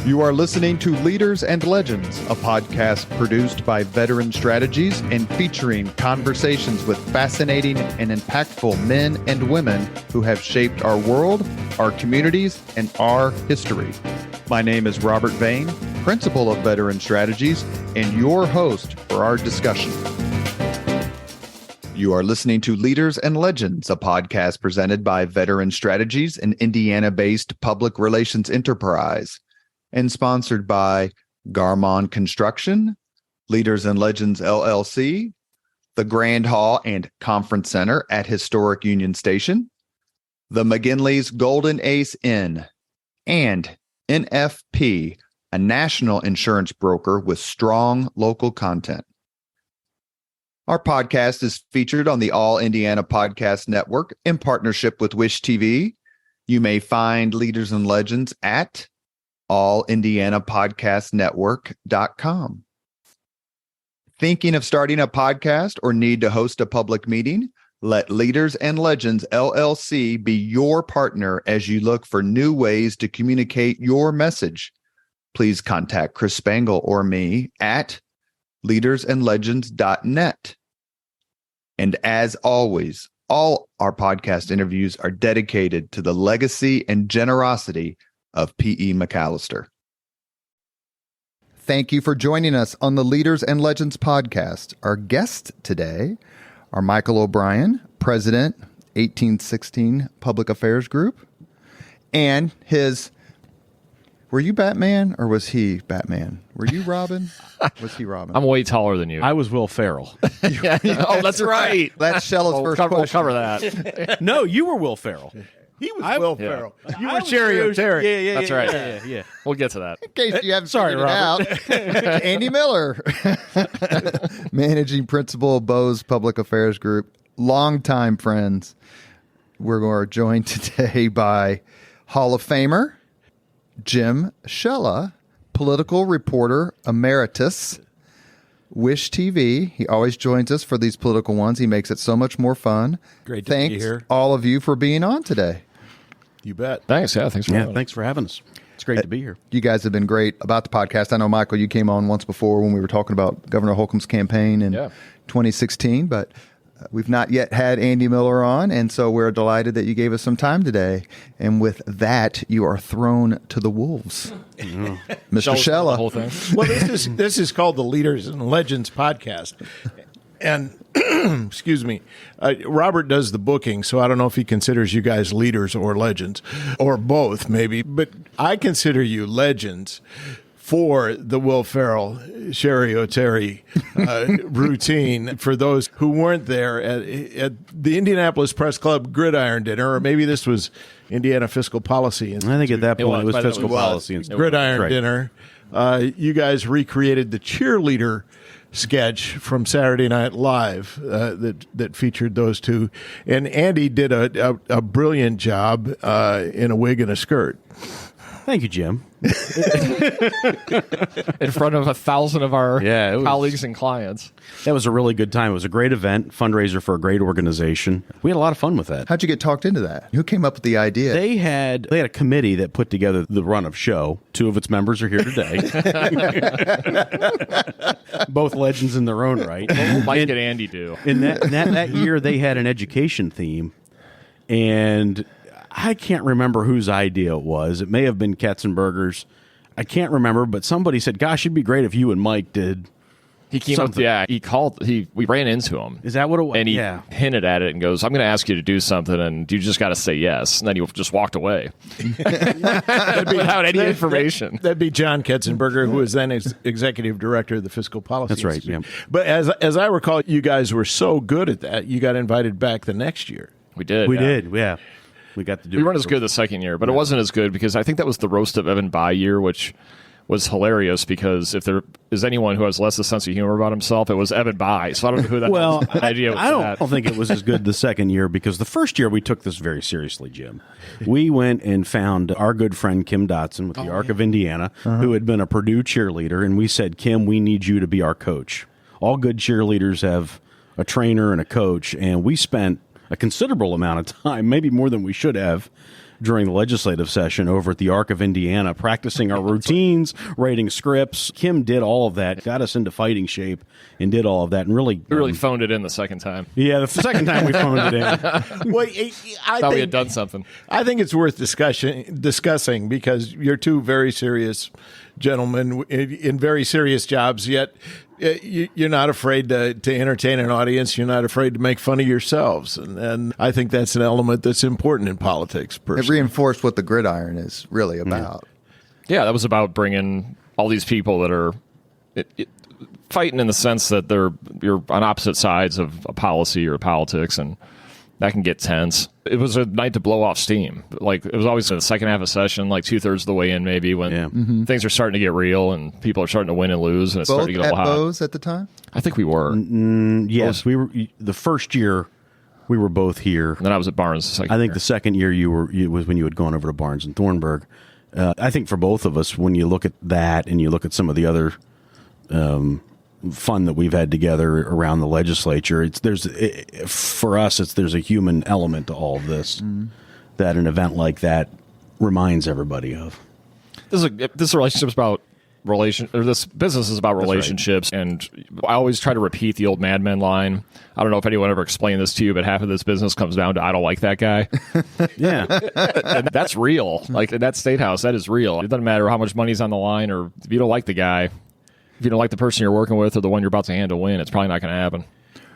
You are listening to Leaders and Legends, a podcast produced by Veteran Strategies and featuring conversations with fascinating and impactful men and women who have shaped our world, our communities, and our history. My name is Robert Vane, Principal of Veteran Strategies, and your host for our discussion. You are listening to Leaders and Legends, a podcast presented by Veteran Strategies, an Indiana-based public relations enterprise, and sponsored by Garmon Construction, Leaders and Legends LLC, the Grand Hall and Conference Center at Historic Union Station, the McGinley's Golden Ace Inn, and NFP, a national insurance broker with strong local content. Our podcast is featured on the All Indiana Podcast Network in partnership with Wish TV. You may find Leaders and Legends at allindianapodcastnetwork.com. Thinking of starting a podcast or need to host a public meeting? Let Leaders and Legends LLC be your partner as you look for new ways to communicate your message. Please contact Chris Spangle or me at leadersandlegends.net. And as always, all our podcast interviews are dedicated to the legacy and generosity of P.E. McAllister. Thank you for joining us on the Leaders and Legends podcast. Our guests today are Michael O'Brien, President, 1816 Public Affairs Group, and his... Were you Batman or was he Batman? Were you Robin? Was he Robin? I'm way taller than you. I was Will Ferrell. Oh, that's right. That's Shella's first question. We'll cover that. No, you were Will Ferrell. He was Will Ferrell. You were Cherry O'Terry. That's right. Yeah. We'll get to that. In case you haven't Sorry, figured it out, Andy Miller, Managing Principal of Bose Public Affairs Group, longtime friends. We're joined today by Hall of Famer Jim Shella, political reporter emeritus, Wish TV. He always joins us for these political ones. He makes it so much more fun. Great to Thanks be here. all of you for being on today. You bet. Thanks. Yeah, thanks for having us. Thanks for having us. It's great to be here. You guys have been great about the podcast. I know, Michael, you came on once before when we were talking about Governor Holcomb's campaign in 2016, but we've not yet had Andy Miller on, and so we're delighted that you gave us some time today. And with that, you are thrown to the wolves. Mr. Shella. The whole thing. Well, this is called the Leaders and Legends podcast. And, excuse me, Robert does the booking, so I don't know if he considers you guys leaders or legends, or both maybe, but I consider you legends for the Will Ferrell, Cherry O'Terry routine for those who weren't there at the Indianapolis Press Club Gridiron Dinner, or maybe this was Indiana Fiscal Policy. I think at that point it was fiscal policy. Gridiron Dinner. You guys recreated the cheerleader sketch from Saturday Night Live that featured those two. And Andy did a brilliant job in a wig and a skirt. Thank you, Jim. In front of 1,000 of our colleagues and clients. That was a really good time. It was a great event, fundraiser for a great organization. We had a lot of fun with that. How'd you get talked into that? Who came up with the idea? They had a committee that put together the run-of show. 2 of its members are here today. Both legends in their own right. What will Mike and Andy do? In that year, they had an education theme, and I can't remember whose idea it was. It may have been Katzenberger's. I can't remember, but somebody said, gosh, it'd be great if you and Mike did. He came something. up, we ran into him. Is that what it was? And he hinted at it and goes, I'm going to ask you to do something, and you just got to say yes. And then he just walked away without any information. That'd be John Katzenberger, who was then executive director of the Fiscal Policy That's right, Institute. yeah. But as I recall, you guys were so good at that, you got invited back the next year. We did. We did. We got to do it. We weren't as good the second year, but it wasn't as good because I think that was the roast of Evan Bayh year, which was hilarious because if there is anyone who has less a sense of humor about himself, it was Evan Bayh. So I don't know who that idea was. I don't think it was as good the second year because the first year we took this very seriously, Jim. We went and found our good friend Kim Dotson with the Arc of Indiana, who had been a Purdue cheerleader, and we said, Kim, we need you to be our coach. All good cheerleaders have a trainer and a coach, and we spent a considerable amount of time, maybe more than we should have, during the legislative session over at the Arc of Indiana, practicing our routines, writing scripts. Kim did all of that, got us into fighting shape, and did all of that, and really... We really phoned it in the second time. Yeah, the second time we phoned it in. Well, I Thought we think, had done something. I think it's worth discussing because you're two very serious gentlemen in very serious jobs, yet you're not afraid to entertain an audience. You're not afraid to make fun of yourselves. And I think that's an element that's important in politics, It personally. reinforced what the gridiron is really about. Yeah, that was about bringing all these people that are fighting in the sense that you're on opposite sides of a policy or politics, and that can get tense. It was a night to blow off steam. Like, it was always in the second half of session, like 2/3 of the way in, maybe, when things are starting to get real and people are starting to win and lose, and it's Both starting to get a at little hot. Bose at the time? I think we were. Yes, we were. The first year, we were both here. And then I was at Barnes the second I think year. the second year it was when you had gone over to Barnes and Thornburg. I think for both of us, when you look at that and you look at some of the other fun that we've had together around the legislature, there's a human element to all of this that an event like that reminds everybody of. This relationship's about this business is about relationships, and I always try to repeat the old Mad Men line. I don't know if anyone ever explained this to you, but half of this business comes down to I don't like that guy. Yeah. And that's real. Like, in that Statehouse, that is real. It doesn't matter how much money's on the line, or if you don't like the guy, if you don't like the person you're working with or the one you're about to hand a win, it's probably not going to happen.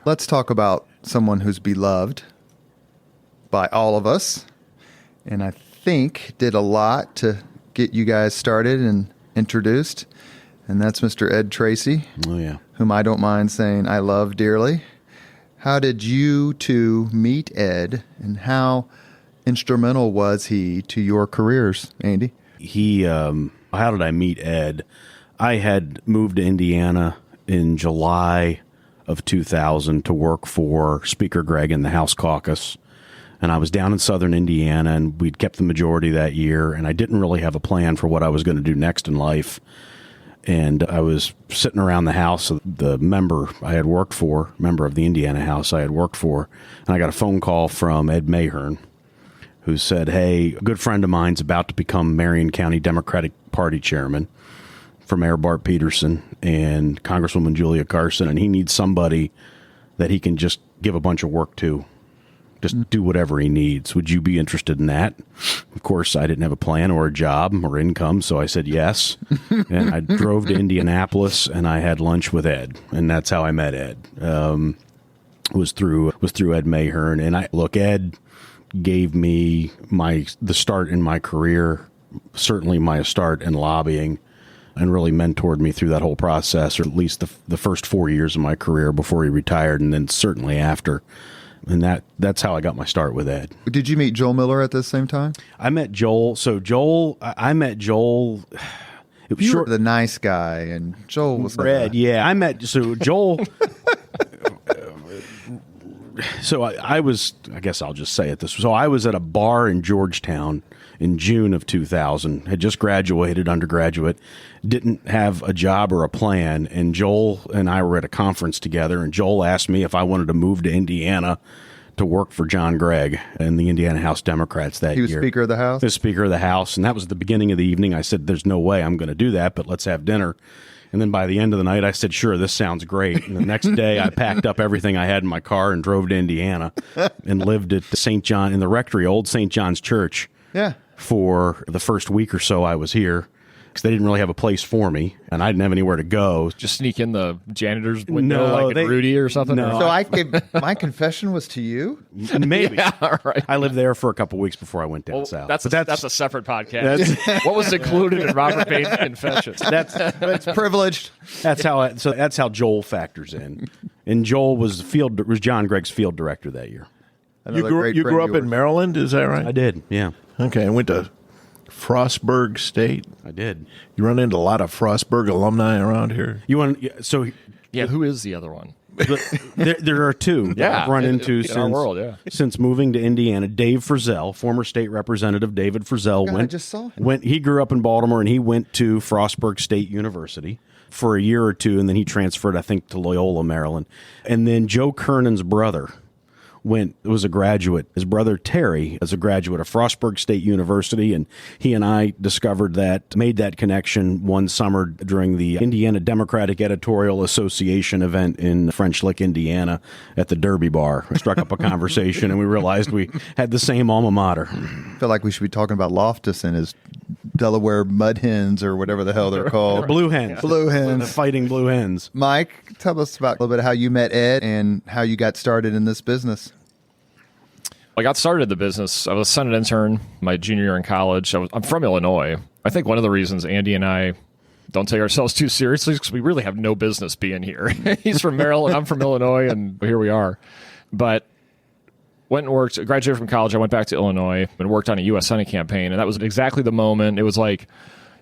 Let's talk about someone who's beloved by all of us, and I think did a lot to get you guys started and introduced, and that's Mr. Ed Treacy, Oh, yeah. whom I don't mind saying I love dearly. How did you two meet Ed, and how instrumental was he to your careers, Andy? How did I meet Ed? I had moved to Indiana in July of 2000 to work for Speaker Gregg in the House caucus. And I was down in southern Indiana, and we'd kept the majority that year, and I didn't really have a plan for what I was going to do next in life. And I was sitting around the house of the member of the Indiana House I had worked for, and I got a phone call from Ed Mahern, who said, hey, a good friend of mine's about to become Marion County Democratic Party chairman for Mayor Bart Peterson and Congresswoman Julia Carson, and he needs somebody that he can just give a bunch of work to. Just do whatever he needs. Would you be interested in that? Of course, I didn't have a plan or a job or income, so I said yes. And I drove to Indianapolis, and I had lunch with Ed, and that's how I met Ed. Was through Ed Mahern, and Ed gave me the start in my career, certainly my start in lobbying, and really mentored me through that whole process, or at least the first 4 years of my career before he retired, and then certainly after. And that's how I got my start with Ed. Did you meet Joel Miller at the same time? I met Joel. I met Joel. You were the nice guy, and Joel was Ed. Yeah, I met Joel. I was. I guess I'll just say it this. So I was at a bar in Georgetown in June of 2000. Had just graduated, undergraduate, didn't have a job or a plan, and Joel and I were at a conference together, and Joel asked me if I wanted to move to Indiana to work for John Gregg and the Indiana House Democrats that year. He was Speaker of the House? He was Speaker of the House, and that was the beginning of the evening. I said, there's no way I'm going to do that, but let's have dinner. And then by the end of the night, I said, sure, this sounds great. And the next day, I packed up everything I had in my car and drove to Indiana and lived at St. John, in the rectory, old St. John's Church. Yeah. For the first week or so I was here, because they didn't really have a place for me, and I didn't have anywhere to go. Just sneak in the janitor's window Rudy or something? No. So my confession was to you? Maybe. Yeah, all right. I lived there for a couple weeks before I went down south. That's a separate podcast. What was included in Robert Bain's confessions? That's privileged. That's how Joel factors in. And Joel was John Gregg's field director that year. You grew up in Maryland, is that right? I did, yeah. Okay, I went to Frostburg State. I did. You run into a lot of Frostburg alumni around here. Who is the other one? There are two that I've run into since moving to Indiana. Dave Frizzell, former state representative David Frizzell, I just saw him. He grew up in Baltimore, and he went to Frostburg State University for a year or two, and then he transferred, I think, to Loyola, Maryland. And then Joe Kernan's brother was a graduate. His brother Terry is a graduate of Frostburg State University, and he and I made that connection one summer during the Indiana Democratic Editorial Association event in French Lick, Indiana, at the Derby Bar. We struck up a conversation, and we realized we had the same alma mater. I feel like we should be talking about Loftus and his Delaware Mud Hens or whatever the hell they're called. Blue Hens. Yeah. Blue Hens. The Fighting Blue Hens. Mike, tell us about a little bit how you met Ed and how you got started in this business. I got started in the business. I was a Senate intern my junior year in college. I'm from Illinois. I think one of the reasons Andy and I don't take ourselves too seriously is because we really have no business being here. He's from Maryland. I'm from Illinois, and here we are. But went and worked, graduated from college. I went back to Illinois and worked on a U.S. Senate campaign, and that was exactly the moment. It was like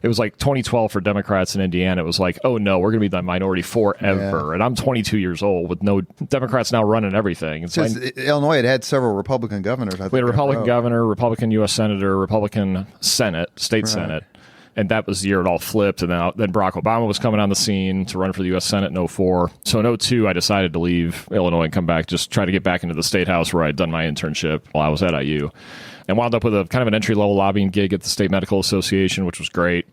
2012 for Democrats in Indiana. It was like, oh no, we're going to be the minority forever. Yeah. And I'm 22 years old with no Democrats now running everything. And so Illinois had several Republican governors. We had a Republican governor, Republican U.S. Senator, Republican Senate, state Senate. And that was the year it all flipped. And then Barack Obama was coming on the scene to run for the U.S. Senate in 2004. So in 2002, I decided to leave Illinois and come back, just try to get back into the Statehouse where I'd done my internship while I was at IU. And wound up with a kind of an entry-level lobbying gig at the State Medical Association, which was great.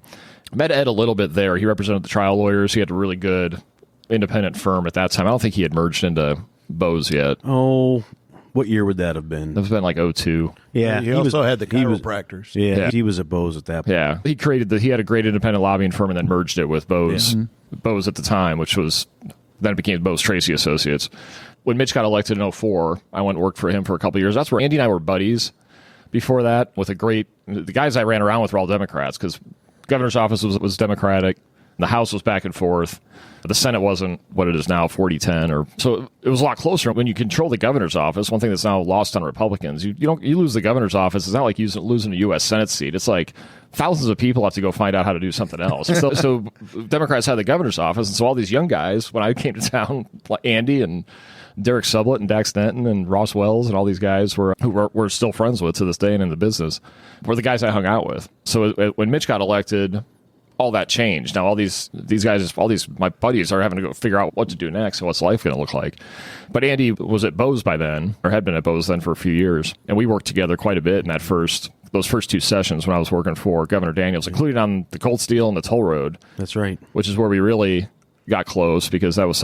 I met Ed a little bit there. He represented the trial lawyers. He had a really good independent firm at that time. I don't think he had merged into Bose yet. Oh, what year would that have been? It was been like 2002. Yeah, he also had the chiropractors. He was at Bose at that point. Yeah, he had a great independent lobbying firm and then merged it with Bose. Yeah. Bose at the time, which was then it became Bose Treacy Associates. When Mitch got elected in 2004, I went and worked for him for a couple of years. That's where Andy and I were buddies. Before that, with the guys I ran around with were all Democrats because governor's office was Democratic. The House was back and forth. The Senate wasn't what it is now, 40-10. So it was a lot closer. When you control the governor's office, one thing that's now lost on Republicans, you lose the governor's office. It's not like losing a U.S. Senate seat. It's like thousands of people have to go find out how to do something else. So Democrats had the governor's office, and so all these young guys, when I came to town, like Andy and Derek Sublett and Dax Denton and Ross Wells and all these guys who we're still friends with to this day and in the business were the guys I hung out with. So when Mitch got elected, all that changed. Now all these guys, my buddies are having to go figure out what to do next and what's life going to look like. But Andy was at Bose by then, or had been at Bose then for a few years, and we worked together quite a bit in those first two sessions when I was working for Governor Daniels, including on the Cold Steel and the toll road. That's right. Which is where we really got close because that was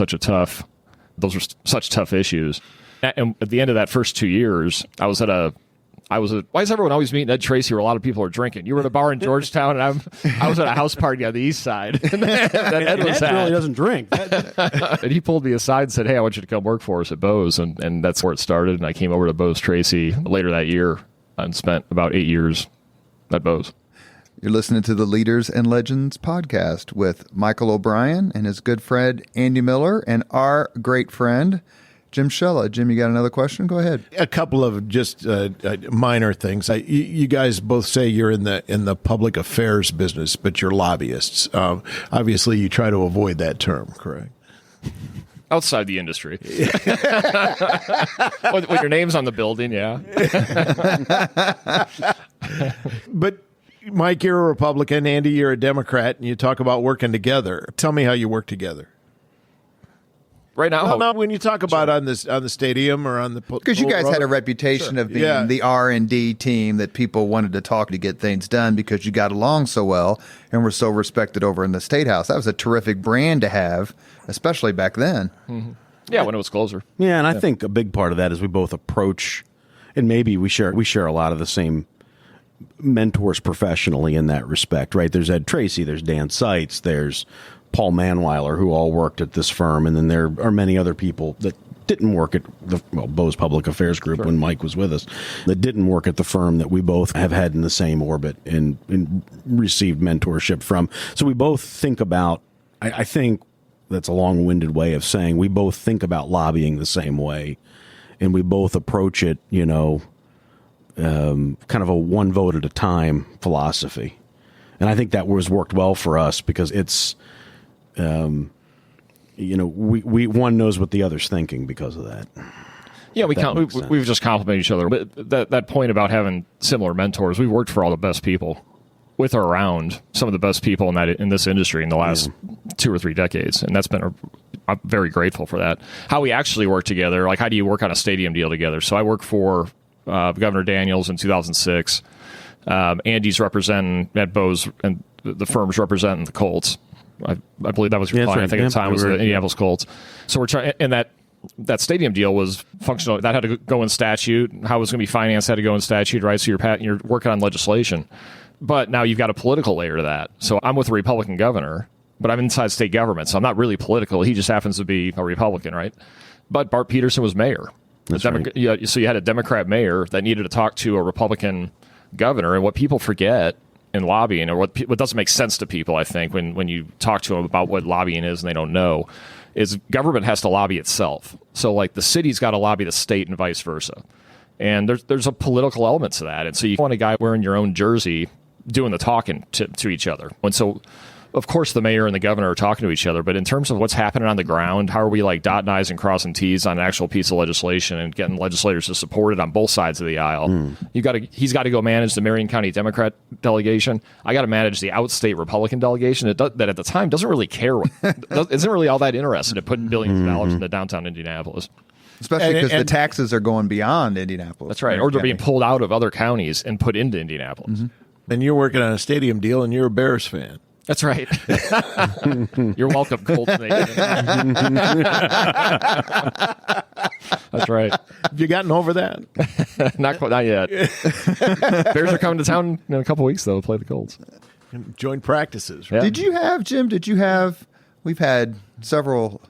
those were such tough issues. And at the end of that first 2 years, why is everyone always meeting Ed Treacy where a lot of people are drinking? You were at a bar in Georgetown, and I was at a house party on the east side. And Ed really doesn't drink. And he pulled me aside and said, hey, I want you to come work for us at Bose. And that's where it started. And I came over to Bose Treacy later that year and spent about 8 years at Bose. You're listening to the Leaders and Legends podcast with Michael O'Brien and his good friend Andy Miller and our great friend Jim Shella. Jim, you got another question? Go ahead. A couple of just minor things. You guys both say you're in the public affairs business, but you're lobbyists. Obviously, you try to avoid that term, correct? Outside the industry. When your name's on the building, yeah. But Mike, you're a Republican. Andy, you're a Democrat, and you talk about working together. Tell me how you work together. Right now, no, when you talk about on the stadium or on the because you guys had a reputation of being the R&D team that people wanted to talk to get things done because you got along so well and were so respected over in the Statehouse. That was a terrific brand to have, especially back then. Mm-hmm. Yeah, when it was closer. Yeah, and I think a big part of that is we both approach, and maybe we share a lot of the same mentors professionally in that respect, right? There's Ed Treacy, there's Dan Seitz, there's Paul Manweiler, who all worked at this firm, and then there are many other people that didn't work at Bose Public Affairs Group when Mike was with us, that didn't work at the firm that we both have had in the same orbit and received mentorship from. So we both think about, I think that's a long-winded way of saying we both think about lobbying the same way, and we both approach it, kind of a one vote at a time philosophy. And I think that was worked well for us because it's, we one knows what the other's thinking because of that. Yeah, we've just complimented each other. But that point about having similar mentors, we've worked for all the best people with or around some of the best people in this industry in the last 2 or 3 decades, and that's been I'm very grateful for that. How we actually work together, like how do you work on a stadium deal together? So I work for Governor Daniels in 2006. Andy's representing Ed Bowes, and the firm's representing the Colts. I believe that was your client. Right. I think at the time was the Indianapolis Colts. So we're trying, and that stadium deal was functional. That had to go in statute. How it was going to be financed had to go in statute, right? So you're working on legislation. But now you've got a political layer to that. So I'm with a Republican governor, but I'm inside state government, so I'm not really political. He just happens to be a Republican, right? But Bart Peterson was mayor. That's right. So you had a Democrat mayor that needed to talk to a Republican governor, and what people forget in lobbying, or what doesn't make sense to people, I think, when you talk to them about what lobbying is and they don't know, is government has to lobby itself. So like the city's got to lobby the state and vice versa. And there's a political element to that. And so you want a guy wearing your own jersey doing the talking to each other. And so, of course, the mayor and the governor are talking to each other, but in terms of what's happening on the ground, how are we like dotting I's and crossing T's on an actual piece of legislation and getting legislators to support it on both sides of the aisle? He's got to go manage the Marion County Democrat delegation. I got to manage the outstate Republican delegation that at the time doesn't really care, isn't really all that interested in putting billions of dollars into downtown Indianapolis. Especially because the taxes are going beyond Indianapolis. That's right. Or they're being pulled out of other counties and put into Indianapolis. And you're working on a stadium deal, and you're a Bears fan. That's right. You're welcome, Colts Nation. That's right. Have you gotten over that? Not yet. Bears are coming to town in a couple weeks, though, to play the Colts. Joint practices, right? Yeah. Did you have, Jim, we've had several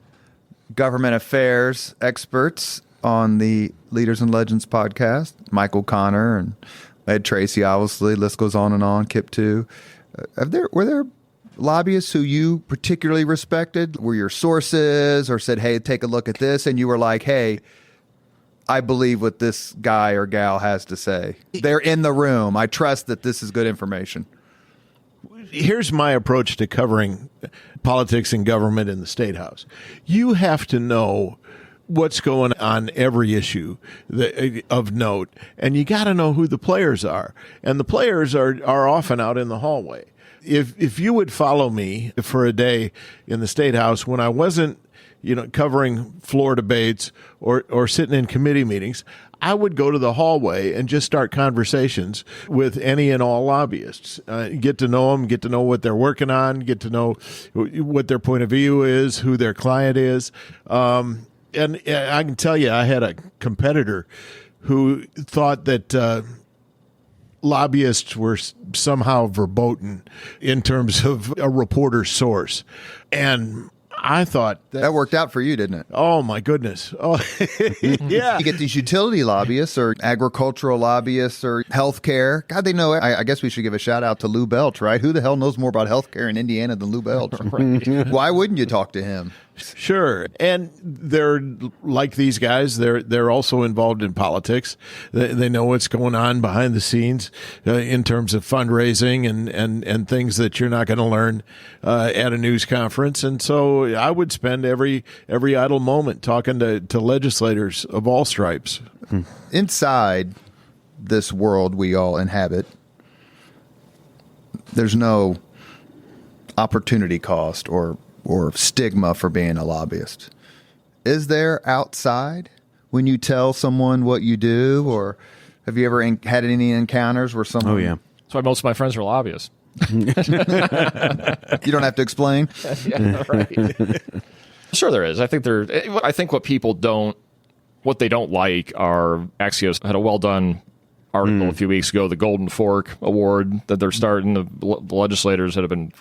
government affairs experts on the Leaders and Legends podcast, Michael Connor and Ed Treacy, obviously, list goes on and on, Kip too. Were there lobbyists who you particularly respected? Were your sources, or said, hey, take a look at this, and you were like, hey, I believe what this guy or gal has to say. They're in the room. I trust that this is good information. Here's my approach to covering politics and government in the Statehouse. You have to know what's going on every issue of note, and you got to know who the players are. And the players are often out in the hallway. If you would follow me for a day in the Statehouse when I wasn't, covering floor debates or sitting in committee meetings, I would go to the hallway and just start conversations with any and all lobbyists. Get to know them, get to know what they're working on, get to know what their point of view is, who their client is. And I can tell you, I had a competitor who thought that lobbyists were somehow verboten in terms of a reporter's source. And I thought that worked out for you, didn't it? Oh, my goodness. Oh, yeah. You get these utility lobbyists or agricultural lobbyists or healthcare. God, they know it. I guess we should give a shout out to Lou Belch, right? Who the hell knows more about healthcare in Indiana than Lou Belch? Right. Why wouldn't you talk to him? Sure. And they're like these guys. They're also involved in politics. They know what's going on behind the scenes in terms of fundraising and things that you're not going to learn at a news conference. And so I would spend every idle moment talking to legislators of all stripes. Inside this world we all inhabit, there's no opportunity cost or stigma for being a lobbyist. Is there outside when you tell someone what you do, or have you ever had any encounters where someone... Oh, yeah. That's why most of my friends are lobbyists. You don't have to explain? Yeah, right. Sure there is. I think what people what they don't like are Axios had a well-done article a few weeks ago, the Golden Fork Award that they're starting, the legislators that have been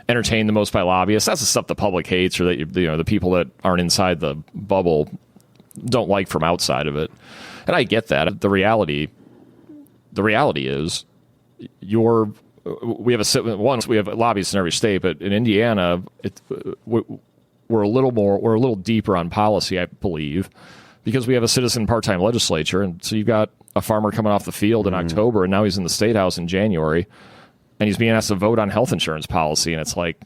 entertained the most by lobbyists. That's the stuff the public hates, or that the people that aren't inside the bubble don't like from outside of it. And I get that. The reality is, we have lobbyists in every state, but in Indiana, we're a little deeper on policy, I believe, because we have a citizen part-time legislature, and so you've got a farmer coming off the field in October, and now he's in the Statehouse in January. And he's being asked to vote on health insurance policy, and it's like,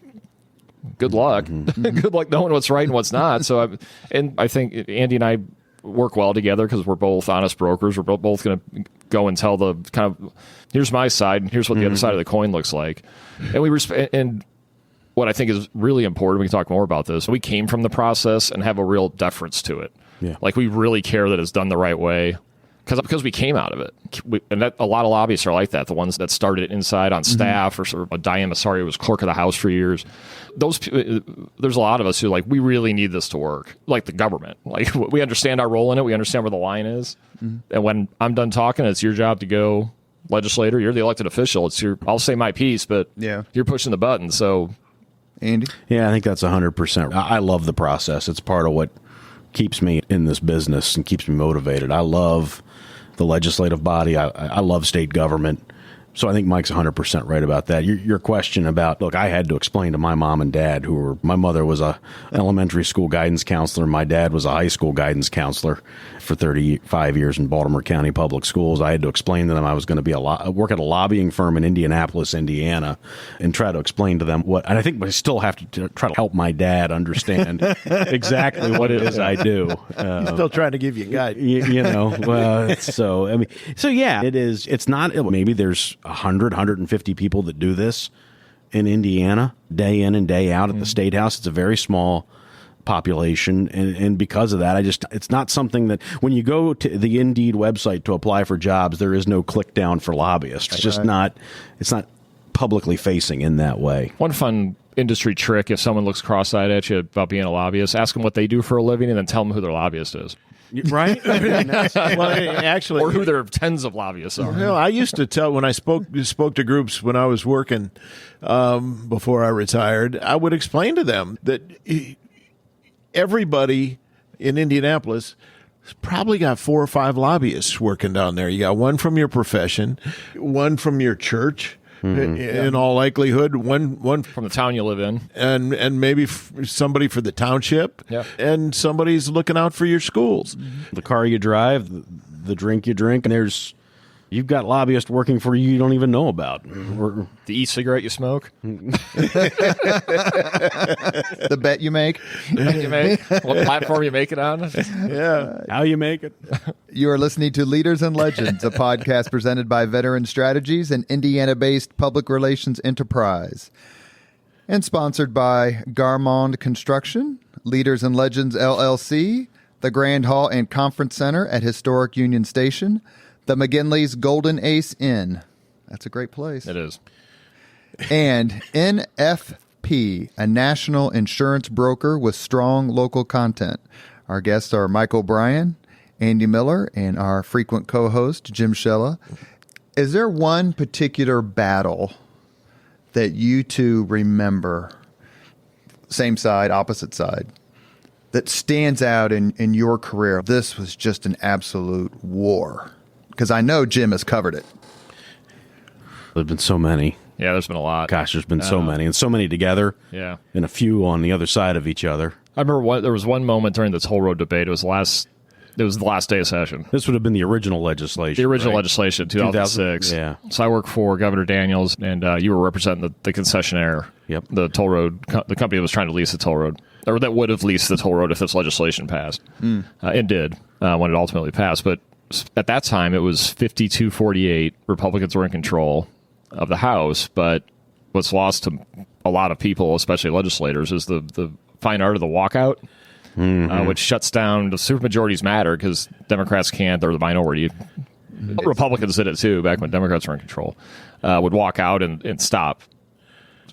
good luck. Good luck knowing what's right and what's not. So, I think Andy and I work well together because we're both honest brokers. We're both going to go and tell the kind of, here's my side, and here's what the other side of the coin looks like. And what I think is really important, we can talk more about this, we came from the process and have a real deference to it. Yeah. Like, we really care that it's done the right way because we came out of it. And a lot of lobbyists are like that, the ones that started inside on staff, or sort of Diane Massario was clerk of the House for years. There's a lot of us who we really need this to work, like the government. Like, we understand our role in it. We understand where the line is. And when I'm done talking, it's your job to go legislator. You're the elected official. I'll say my piece, but you're pushing the button. So, Andy? Yeah, I think that's 100%. I love the process. It's part of what keeps me in this business and keeps me motivated. I love the legislative body. I love state government. So I think Mike's 100% right about that. Your question about, look, I had to explain to my mom and dad, my mother was a elementary school guidance counselor. My dad was a high school guidance counselor for 35 years in Baltimore County Public Schools. I had to explain to them I was going to work at a lobbying firm in Indianapolis, Indiana, and try to explain to them and I think I still have to try to help my dad understand exactly what it is I do. He's still trying to give you a guide. So yeah, it is. It's not, maybe there's 150 people that do this in Indiana day in and day out at the Statehouse. It's a very small population, and because of that, it's not something that when you go to the Indeed website to apply for jobs, there is no click down for lobbyists. It's just not. It's not publicly facing in that way. One fun industry trick: if someone looks cross-eyed at you about being a lobbyist, ask them what they do for a living, and then tell them who their lobbyist is. Right? Actually, or who their tens of lobbyists are. Well, I used to tell when I spoke to groups when I was working before I retired, I would explain to them that everybody in Indianapolis has probably got 4 or 5 lobbyists working down there. You got one from your profession, one from your church. In all likelihood, one from the town you live in, and maybe somebody for the township, and somebody's looking out for your schools. The car you drive, the drink you drink, and you've got lobbyists working for you don't even know about. The e-cigarette you smoke, The bet you make. What platform you make it on, how you make it. You are listening to Leaders and Legends, a podcast presented by Veteran Strategies, an Indiana-based public relations enterprise, and sponsored by Garmond Construction, Leaders and Legends LLC, the Grand Hall and Conference Center at Historic Union Station, the McGinley's Golden Ace Inn. That's a great place. It is. And NFP, a national insurance broker with strong local content. Our guests are Mike O'Brien, Andy Miller, and our frequent co-host, Jim Shella. Is there one particular battle that you two remember, same side, opposite side, that stands out in your career? This was just an absolute war. Because I know Jim has covered it. There's been so many. Yeah, there's been a lot. Gosh, there's been so many, and so many together. Yeah, and a few on the other side of each other. I remember there was one moment during the toll road debate. It was the last day of session. This would have been the original legislation. The original legislation, 2006. Yeah. So I work for Governor Daniels, and you were representing the concessionaire. Yep. The toll road, the company that was trying to lease the toll road, or that would have leased the toll road if this legislation passed. It did when it ultimately passed, but at that time, it was 52-48. Republicans were in control of the House, but what's lost to a lot of people, especially legislators, is the fine art of the walkout, which shuts down the supermajorities matter because Democrats can't, they're the minority. Republicans did it too back when Democrats were in control. Would walk out and stop.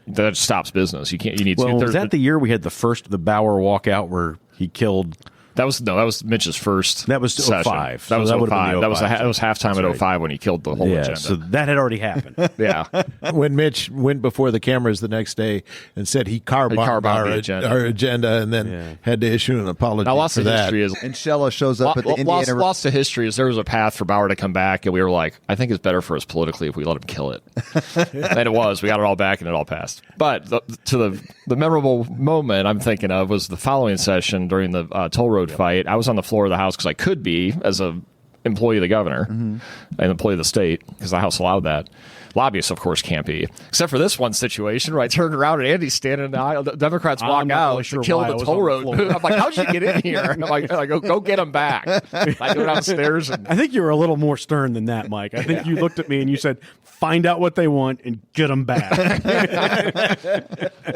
That just stops business. You can't. You need. Was that the year we had the Bauer walkout where he killed? That was Mitch's first. That was session. 05. That was so 05. That was halftime at right. 05 when he killed the whole agenda. So that had already happened. Yeah. When Mitch went before the cameras the next day and said he car-bombed our agenda and then had to issue an apology now, lots for of that. history is And Shella shows up at the Indiana... Lots to history is there was a path for Bauer to come back, and we were like, I think it's better for us politically if we let him kill it. And it was. We got it all back, and it all passed. But the memorable moment I'm thinking of was the following session during the toll road fight. I was on the floor of the House because I could be as a employee of the governor and employee of the state because the House allowed that. Lobbyists, of course, can't be. Except for this one situation where I turned around and Andy's standing in the aisle. The Democrats walk out to kill the toll road. I'm like, how'd you get in here? And I'm like go get him back. I go downstairs. And I think you were a little more stern than that, Mike. I think you looked at me and you said, find out what they want and get them back.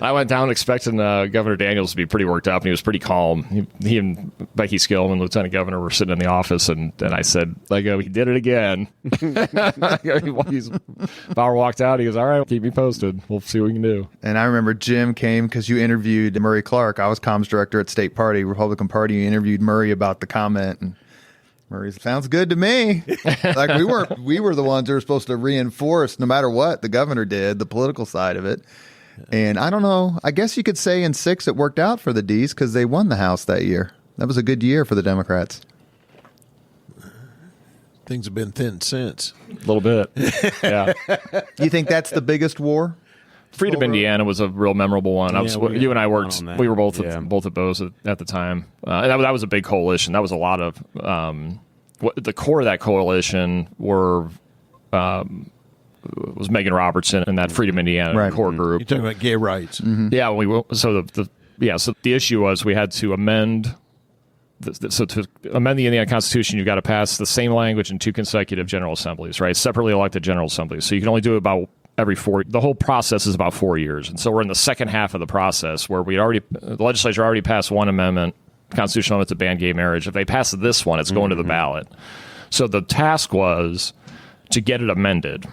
I went down expecting Governor Daniels to be pretty worked up, and he was pretty calm. He and Becky Skillman, Lieutenant Governor, were sitting in the office, and I said, he did it again. Bauer walked out. He goes, all right, keep me posted. We'll see what we can do. And I remember Jim came because you interviewed Murray Clark. I was comms director at State Party, Republican Party. You interviewed Murray about the comment, and Murray sounds good to me. Like we were the ones who were supposed to reinforce, no matter what the governor did, the political side of it. And I don't know. I guess you could say in 6 it worked out for the D's because they won the House that year. That was a good year for the Democrats. Things have been thin since. A little bit. Yeah. You think that's the biggest war? Freedom Indiana was a real memorable one. You and I worked. We were both at both at the time. That was a big coalition. That was a lot of the core of that coalition was Megan Robertson and that Freedom Indiana core group. You're talking about gay rights. Mm-hmm. Yeah. So the issue was we had to amend. So to amend the Indiana Constitution, you've got to pass the same language in 2 consecutive General Assemblies, right? Separately elected General Assemblies. So you can only do it about every 4. The whole process is about 4 years, and so we're in the second half of the process where the legislature already passed one amendment, constitutional amendment to ban gay marriage. If they pass this one, it's going to the ballot. So the task was to get it amended,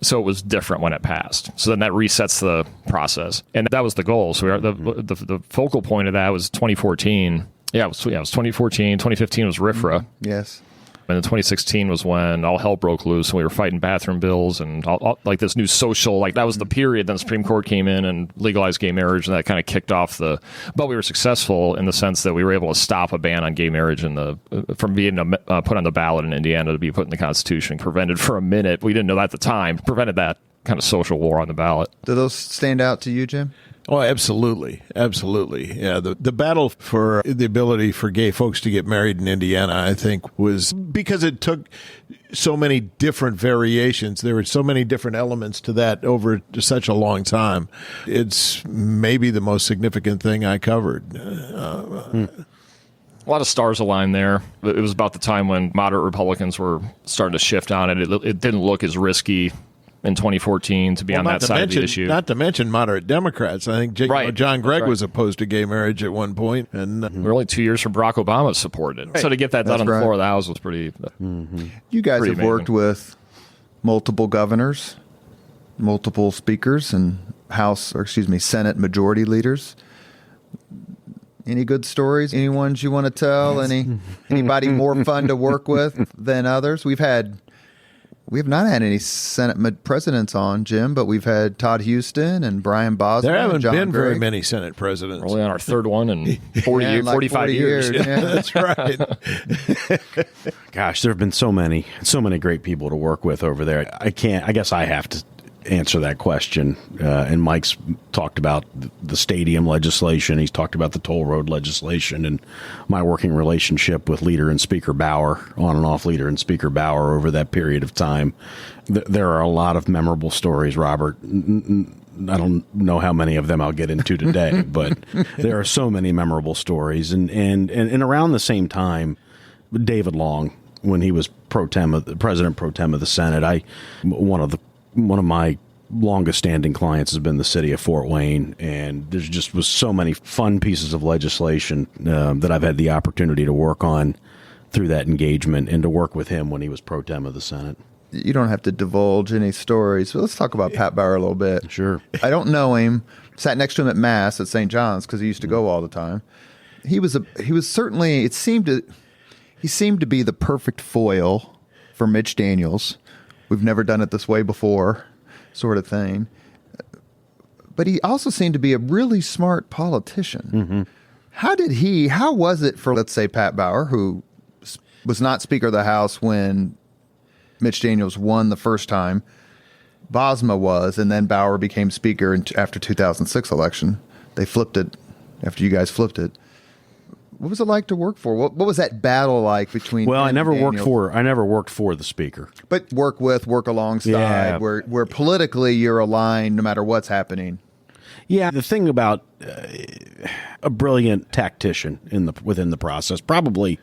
so it was different when it passed. So then that resets the process, and that was the goal. So the focal point of that was 2014. Yeah, it was 2014. 2015 was RFRA. Yes. And then 2016 was when all hell broke loose, and we were fighting bathroom bills and all like this new social, like that was the period. Then the Supreme Court came in and legalized gay marriage, and that kind of kicked off but we were successful in the sense that we were able to stop a ban on gay marriage from being put on the ballot in Indiana to be put in the Constitution, prevented for a minute. We didn't know that at the time, prevented that kind of social war on the ballot. Do those stand out to you, Jim? Oh, absolutely. Absolutely. Yeah. The battle for the ability for gay folks to get married in Indiana, I think, was because it took so many different variations. There were so many different elements to that over such a long time. It's maybe the most significant thing I covered. A lot of stars aligned there. It was about the time when moderate Republicans were starting to shift on it. It didn't look as risky in 2014 to be on that side of the issue. Not to mention moderate Democrats. I think John Gregg was opposed to gay marriage at one point. And we're only 2 years from Barack Obama supported it. So to get that done on the floor of the House was pretty You guys pretty have amazing. worked with multiple governors, multiple speakers, and Senate majority leaders. Any good stories? Any ones you want to tell? Anybody more fun to work with than others? We have not had any Senate presidents on, Jim, but we've had Todd Houston and Brian Boswell. There haven't John been very Gregg. many Senate presidents. We're only on our third one in 45 years. Yeah. That's right. Gosh, there have been so many great people to work with over there. I guess I have to answer that question. And Mike's talked about the stadium legislation. He's talked about the toll road legislation and my working relationship with Leader and Speaker Bauer, on and off Leader and Speaker Bauer over that period of time. There are a lot of memorable stories, Robert. I don't know how many of them I'll get into today, but there are so many memorable stories. And around the same time, David Long, when he was president pro tem of the Senate, one of my longest standing clients has been the city of Fort Wayne, and there's just was so many fun pieces of legislation that I've had the opportunity to work on through that engagement and to work with him when he was pro tem of the Senate. You don't have to divulge any stories, but let's talk about Pat Bauer a little bit. Sure. I don't know him. Sat next to him at Mass at St. John's because he used to go all the time. He was certainly, he seemed to be the perfect foil for Mitch Daniels. We've never done it this way before, sort of thing. But he also seemed to be a really smart politician. Mm-hmm. How was it for, let's say, Pat Bauer, who was not Speaker of the House when Mitch Daniels won the first time, Bosma was, and then Bauer became Speaker after 2006 election. They flipped it after you guys flipped it. What was it like to work for? What was that battle like between? Well, I never worked Daniels? for the speaker. But work alongside, where politically you're aligned no matter what's happening. Yeah, the thing about a brilliant tactician within the process, probably,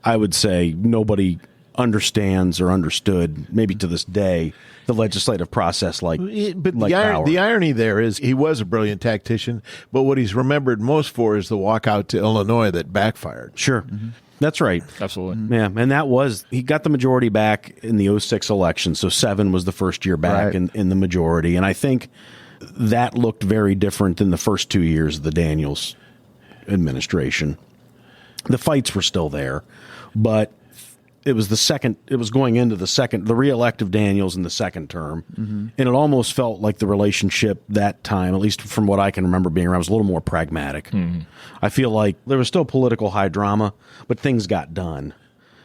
I would say nobody understands or understood, maybe to this day, the legislative process like Bauer. The irony there is he was a brilliant tactician, but what he's remembered most for is the walkout to Illinois that backfired. Sure. That's right. Absolutely. Yeah, and he got the majority back in the 06 election, so 7 was the first year back in the majority, and I think that looked very different than the first 2 years of the Daniels administration. The fights were still there, but it was going into the re-elect of Daniels in the second term, and it almost felt like the relationship that time, at least from what I can remember being around, was a little more pragmatic. I feel like there was still political high drama, but things got done.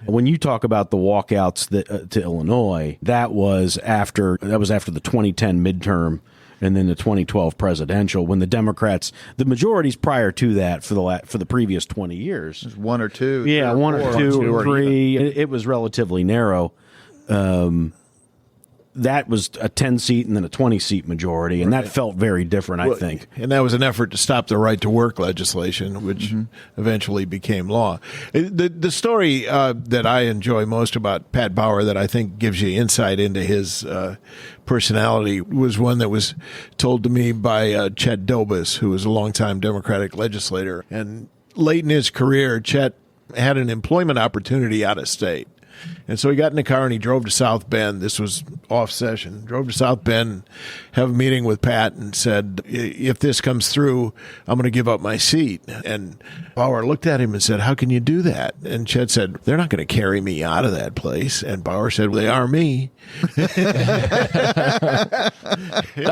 When you talk about the walkouts to Illinois, that was after the 2010 midterm and then the 2012 presidential, when the Democrats, the majorities prior to that for the previous 20 years, There's one or two, one or two or three, it was relatively narrow. That was a 10-seat and then a 20-seat majority, and that felt very different, I think. And that was an effort to stop the right-to-work legislation, which eventually became law. The story that I enjoy most about Pat Bauer, that I think gives you insight into his personality, was one that was told to me by Chet Dobas, who was a longtime Democratic legislator. And late in his career, Chet had an employment opportunity out of state. And so he got in the car and he drove to South Bend. This was off session. Drove to South Bend, have a meeting with Pat, and said, if this comes through, I'm going to give up my seat. And Bauer looked at him and said, how can you do that? And Chet said, they're not going to carry me out of that place. And Bauer said, well, they are me. That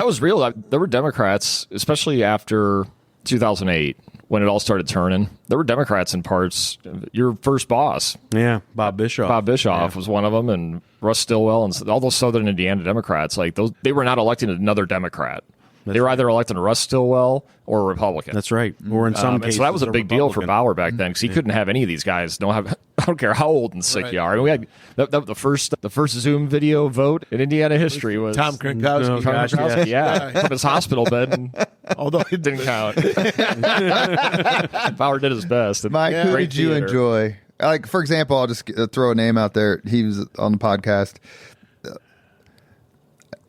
was real. There were Democrats, especially after 2008, when it all started turning. There were Democrats in parts. Your first boss, Bob Bischoff was one of them, and Russ Stillwell, and all those Southern Indiana Democrats. Like those, they were not electing another Democrat. They were either electing Russ Stillwell or a Republican. That's right. Or in some cases, so that was a big deal for Bauer back then, because he couldn't have any of these guys. I don't care how old and sick you are. I mean, we had the first Zoom video vote in Indiana history was Tom Krinkowski. From his hospital bed. And, although it didn't count. Bauer did his best. Mike, who did you enjoy? Like, for example, I'll just throw a name out there. He was on the podcast.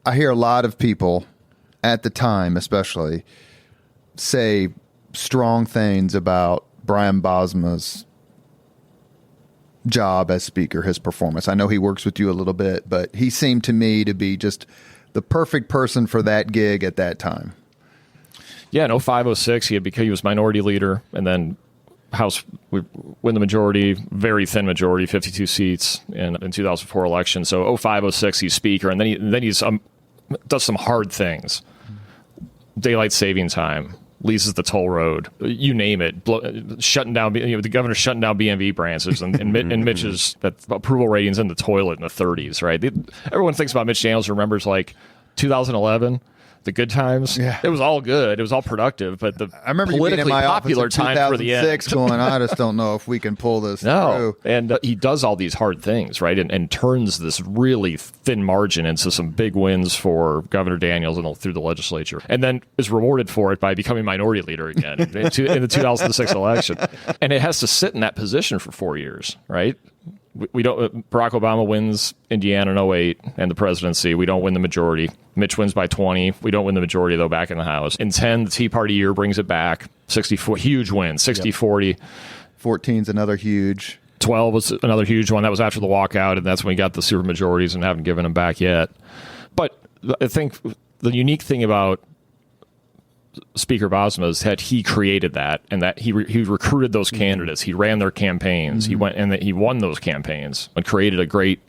I hear a lot of people at the time, especially, say strong things about Brian Bosma's job as speaker, his performance. I know he works with you a little bit, but he seemed to me to be just the perfect person for that gig at that time. Yeah, in 05, 06, he was minority leader, and then House would win the majority, very thin majority, 52 seats in 2004 election. So 05, 06, he's speaker, and then he does some hard things. Daylight saving time, leases the toll road, you name it, shutting down. The governor's shutting down BMV branches, and Mitch's approval ratings in the toilet in the 30s. Right? Everyone thinks about Mitch Daniels, remembers like 2011. The good times, It was all good. It was all productive, but I remember politically popular time for the end. Going, I just don't know if we can pull this through. And he does all these hard things, right, and turns this really thin margin into some big wins for Governor Daniels and through the legislature, and then is rewarded for it by becoming minority leader again in the 2006 election. And it has to sit in that position for 4 years, right? We don't. Barack Obama wins Indiana in 08 and the presidency. We don't win the majority. Mitch wins by 20. We don't win the majority, though, back in the House. In 10, the Tea Party year brings it back. 64, huge win. 60-40. 14's another huge. 12 was another huge one. That was after the walkout, and that's when we got the supermajorities and haven't given them back yet. But I think the unique thing about Speaker Bosma is that he created that, and that he recruited those candidates. He ran their campaigns. He went and he won those campaigns and created a great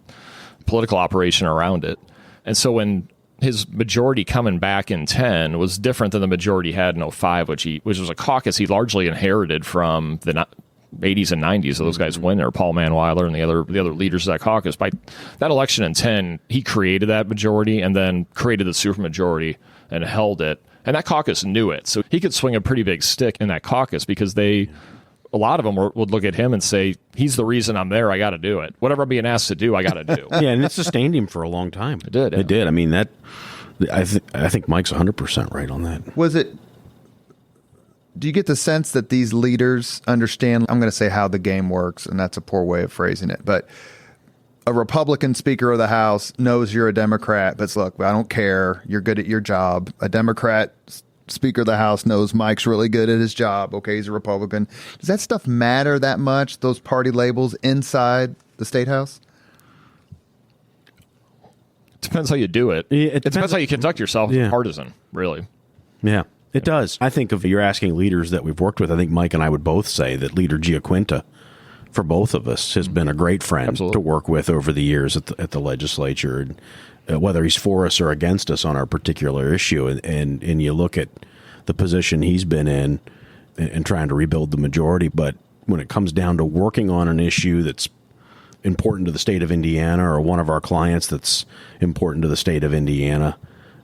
political operation around it. And so when his majority coming back in 10 was different than the majority he had in 05, which was a caucus he largely inherited from the 80s and 90s. So those guys win there, Paul Manweiler and the other leaders of that caucus. By that election in 10, he created that majority and then created the supermajority and held it. And that caucus knew it. So he could swing a pretty big stick in that caucus because they a lot of them would look at him and say, he's the reason I'm there. I got to do it. Whatever I'm being asked to do, I got to do. Yeah, and it sustained him for a long time. It did. Yeah. It did. I mean, I think Mike's 100% right on that. Do you get the sense that these leaders understand, I'm going to say how the game works, and that's a poor way of phrasing it, but a Republican Speaker of the House knows you're a Democrat, but look, I don't care. You're good at your job. A Democrat Speaker of the House knows Mike's really good at his job. Okay, he's a Republican. Does that stuff matter that much, those party labels inside the Statehouse? Depends how you do it. It depends how you conduct yourself as a partisan, really. Yeah, it does. I think if you're asking leaders that we've worked with, I think Mike and I would both say that Leader Giaquinta, for both of us, has been a great friend to work with over the years at the legislature, and whether he's for us or against us on our particular issue. And you look at the position he's been in and trying to rebuild the majority. But when it comes down to working on an issue that's important to the state of Indiana, or one of our clients that's important to the state of Indiana,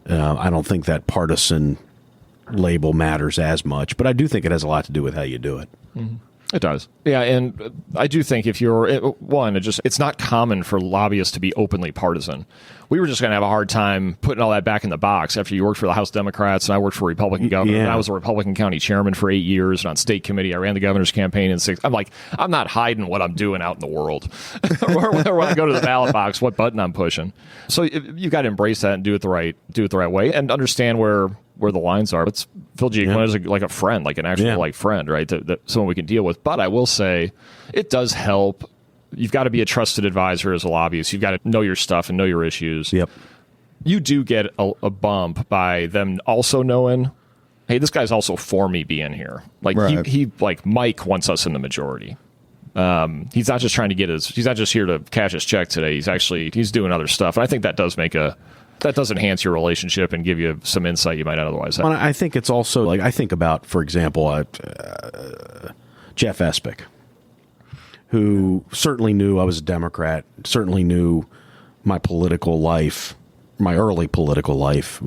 I don't think that partisan label matters as much. But I do think it has a lot to do with how you do it. Mm-hmm. It does. Yeah, and I do think if you're, it's not common for lobbyists to be openly partisan. We were just going to have a hard time putting all that back in the box after you worked for the House Democrats and I worked for a Republican governor. Yeah. And I was a Republican county chairman for 8 years, and on state committee I ran the governor's campaign in 6. I'm like, I'm not hiding what I'm doing out in the world. or when I go to the ballot box, what button I'm pushing. So you got to embrace that and do it the right way, and understand where the lines are. It's Phil Giaquinta is like a friend, like an actual friend, right? That someone we can deal with. But I will say, it does help. You've got to be a trusted advisor as a lobbyist. You've got to know your stuff and know your issues. Yep. You do get a bump by them also knowing, hey, this guy's also for me being here. Like he like Mike wants us in the majority. He's not just trying to he's not just here to cash his check today. He's doing other stuff. And I think that does that does enhance your relationship and give you some insight you might not otherwise have. Well, I think it's also, like, I think about, for example, Jeff Espick, who certainly knew I was a Democrat, certainly knew my political life, my early political life,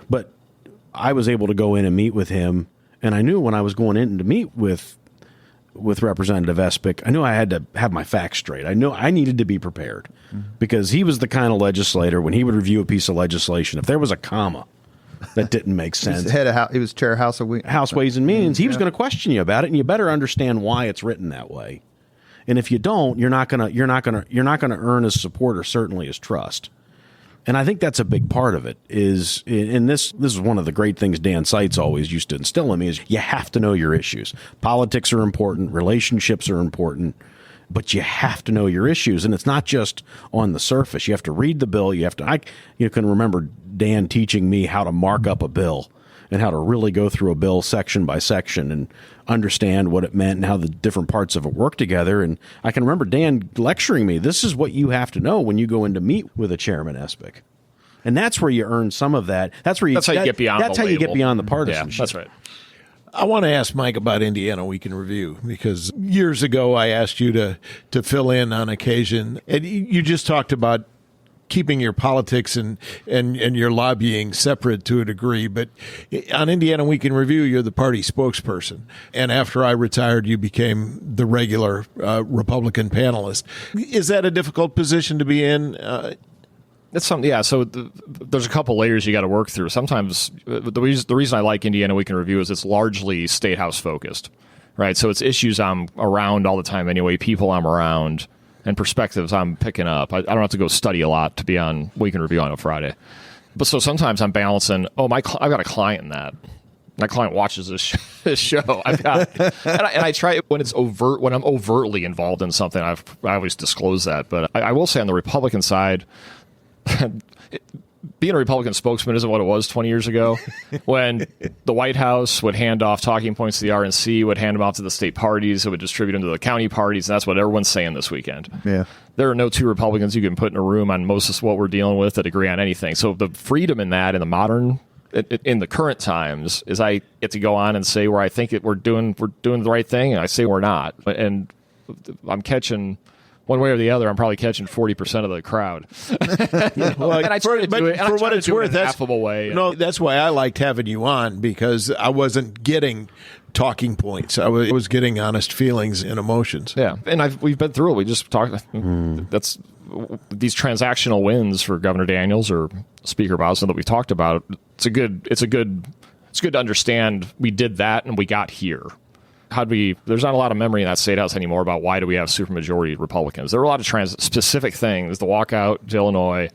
but I was able to go in and meet with him, and I knew when I was going in to meet with Representative Espick, I knew I had to have my facts straight. I knew I needed to be prepared, because he was the kind of legislator, when he would review a piece of legislation, if there was a comma that didn't make sense, he was chair of House Ways and Means, he was going to question you about it, and you better understand why it's written that way. And if you don't, you're not going to earn his support, or certainly his trust. And I think that's a big part of it. This is one of the great things Dan Seitz always used to instill in me, is you have to know your issues. Politics are important, relationships are important, but you have to know your issues. And it's not just on the surface. You have to read the bill. You can remember Dan teaching me how to mark up a bill and how to really go through a bill section by section and understand what it meant and how the different parts of it work together. And I can remember Dan lecturing me, this is what you have to know when you go in to meet with a Chairman Espick. And that's where you earn some of that. That's how you get beyond the partisanship. Yeah, that's right. I want to ask Mike about Indiana Week in Review, because years ago I asked you to fill in on occasion, and you just talked about keeping your politics and your lobbying separate to a degree. But on Indiana Week in Review, you're the party spokesperson. And after I retired, you became the regular Republican panelist. Is that a difficult position to be in? It's something, yeah. So there's a couple layers you got to work through. Sometimes the reason I like Indiana Week in Review is it's largely Statehouse focused, right? So it's issues I'm around all the time anyway, people I'm around, and perspectives I'm picking up. I don't have to go study a lot to be on Week in Review on a Friday. But so sometimes I'm balancing, I've got a client in that. That client watches this show. I've got, and I try when it's overt, when I'm overtly involved in something, I always disclose that. But I will say on the Republican side, being a Republican spokesman isn't what it was 20 years ago, when the White House would hand off talking points to the RNC, would hand them off to the state parties, it would distribute them to the county parties, and that's what everyone's saying this weekend. Yeah. There are no two Republicans you can put in a room on most of what we're dealing with that agree on anything. So the freedom in that, in the current times, is I get to go on and say where I think we're doing the right thing, and I say we're not. And I'm catching one way or the other, I'm probably catching 40% of the crowd. Well, and I try to do it, for what it's worth, in an affable way. No, that's why I liked having you on, because I wasn't getting talking points. I was getting honest feelings and emotions. Yeah, and we've been through it. We just talked. That's these transactional wins for Governor Daniels or Speaker Bowson that we talked about. It's good to understand we did that and we got here. There's not a lot of memory in that Statehouse anymore about why do we have supermajority Republicans. There were a lot of specific things, the walkout to Illinois,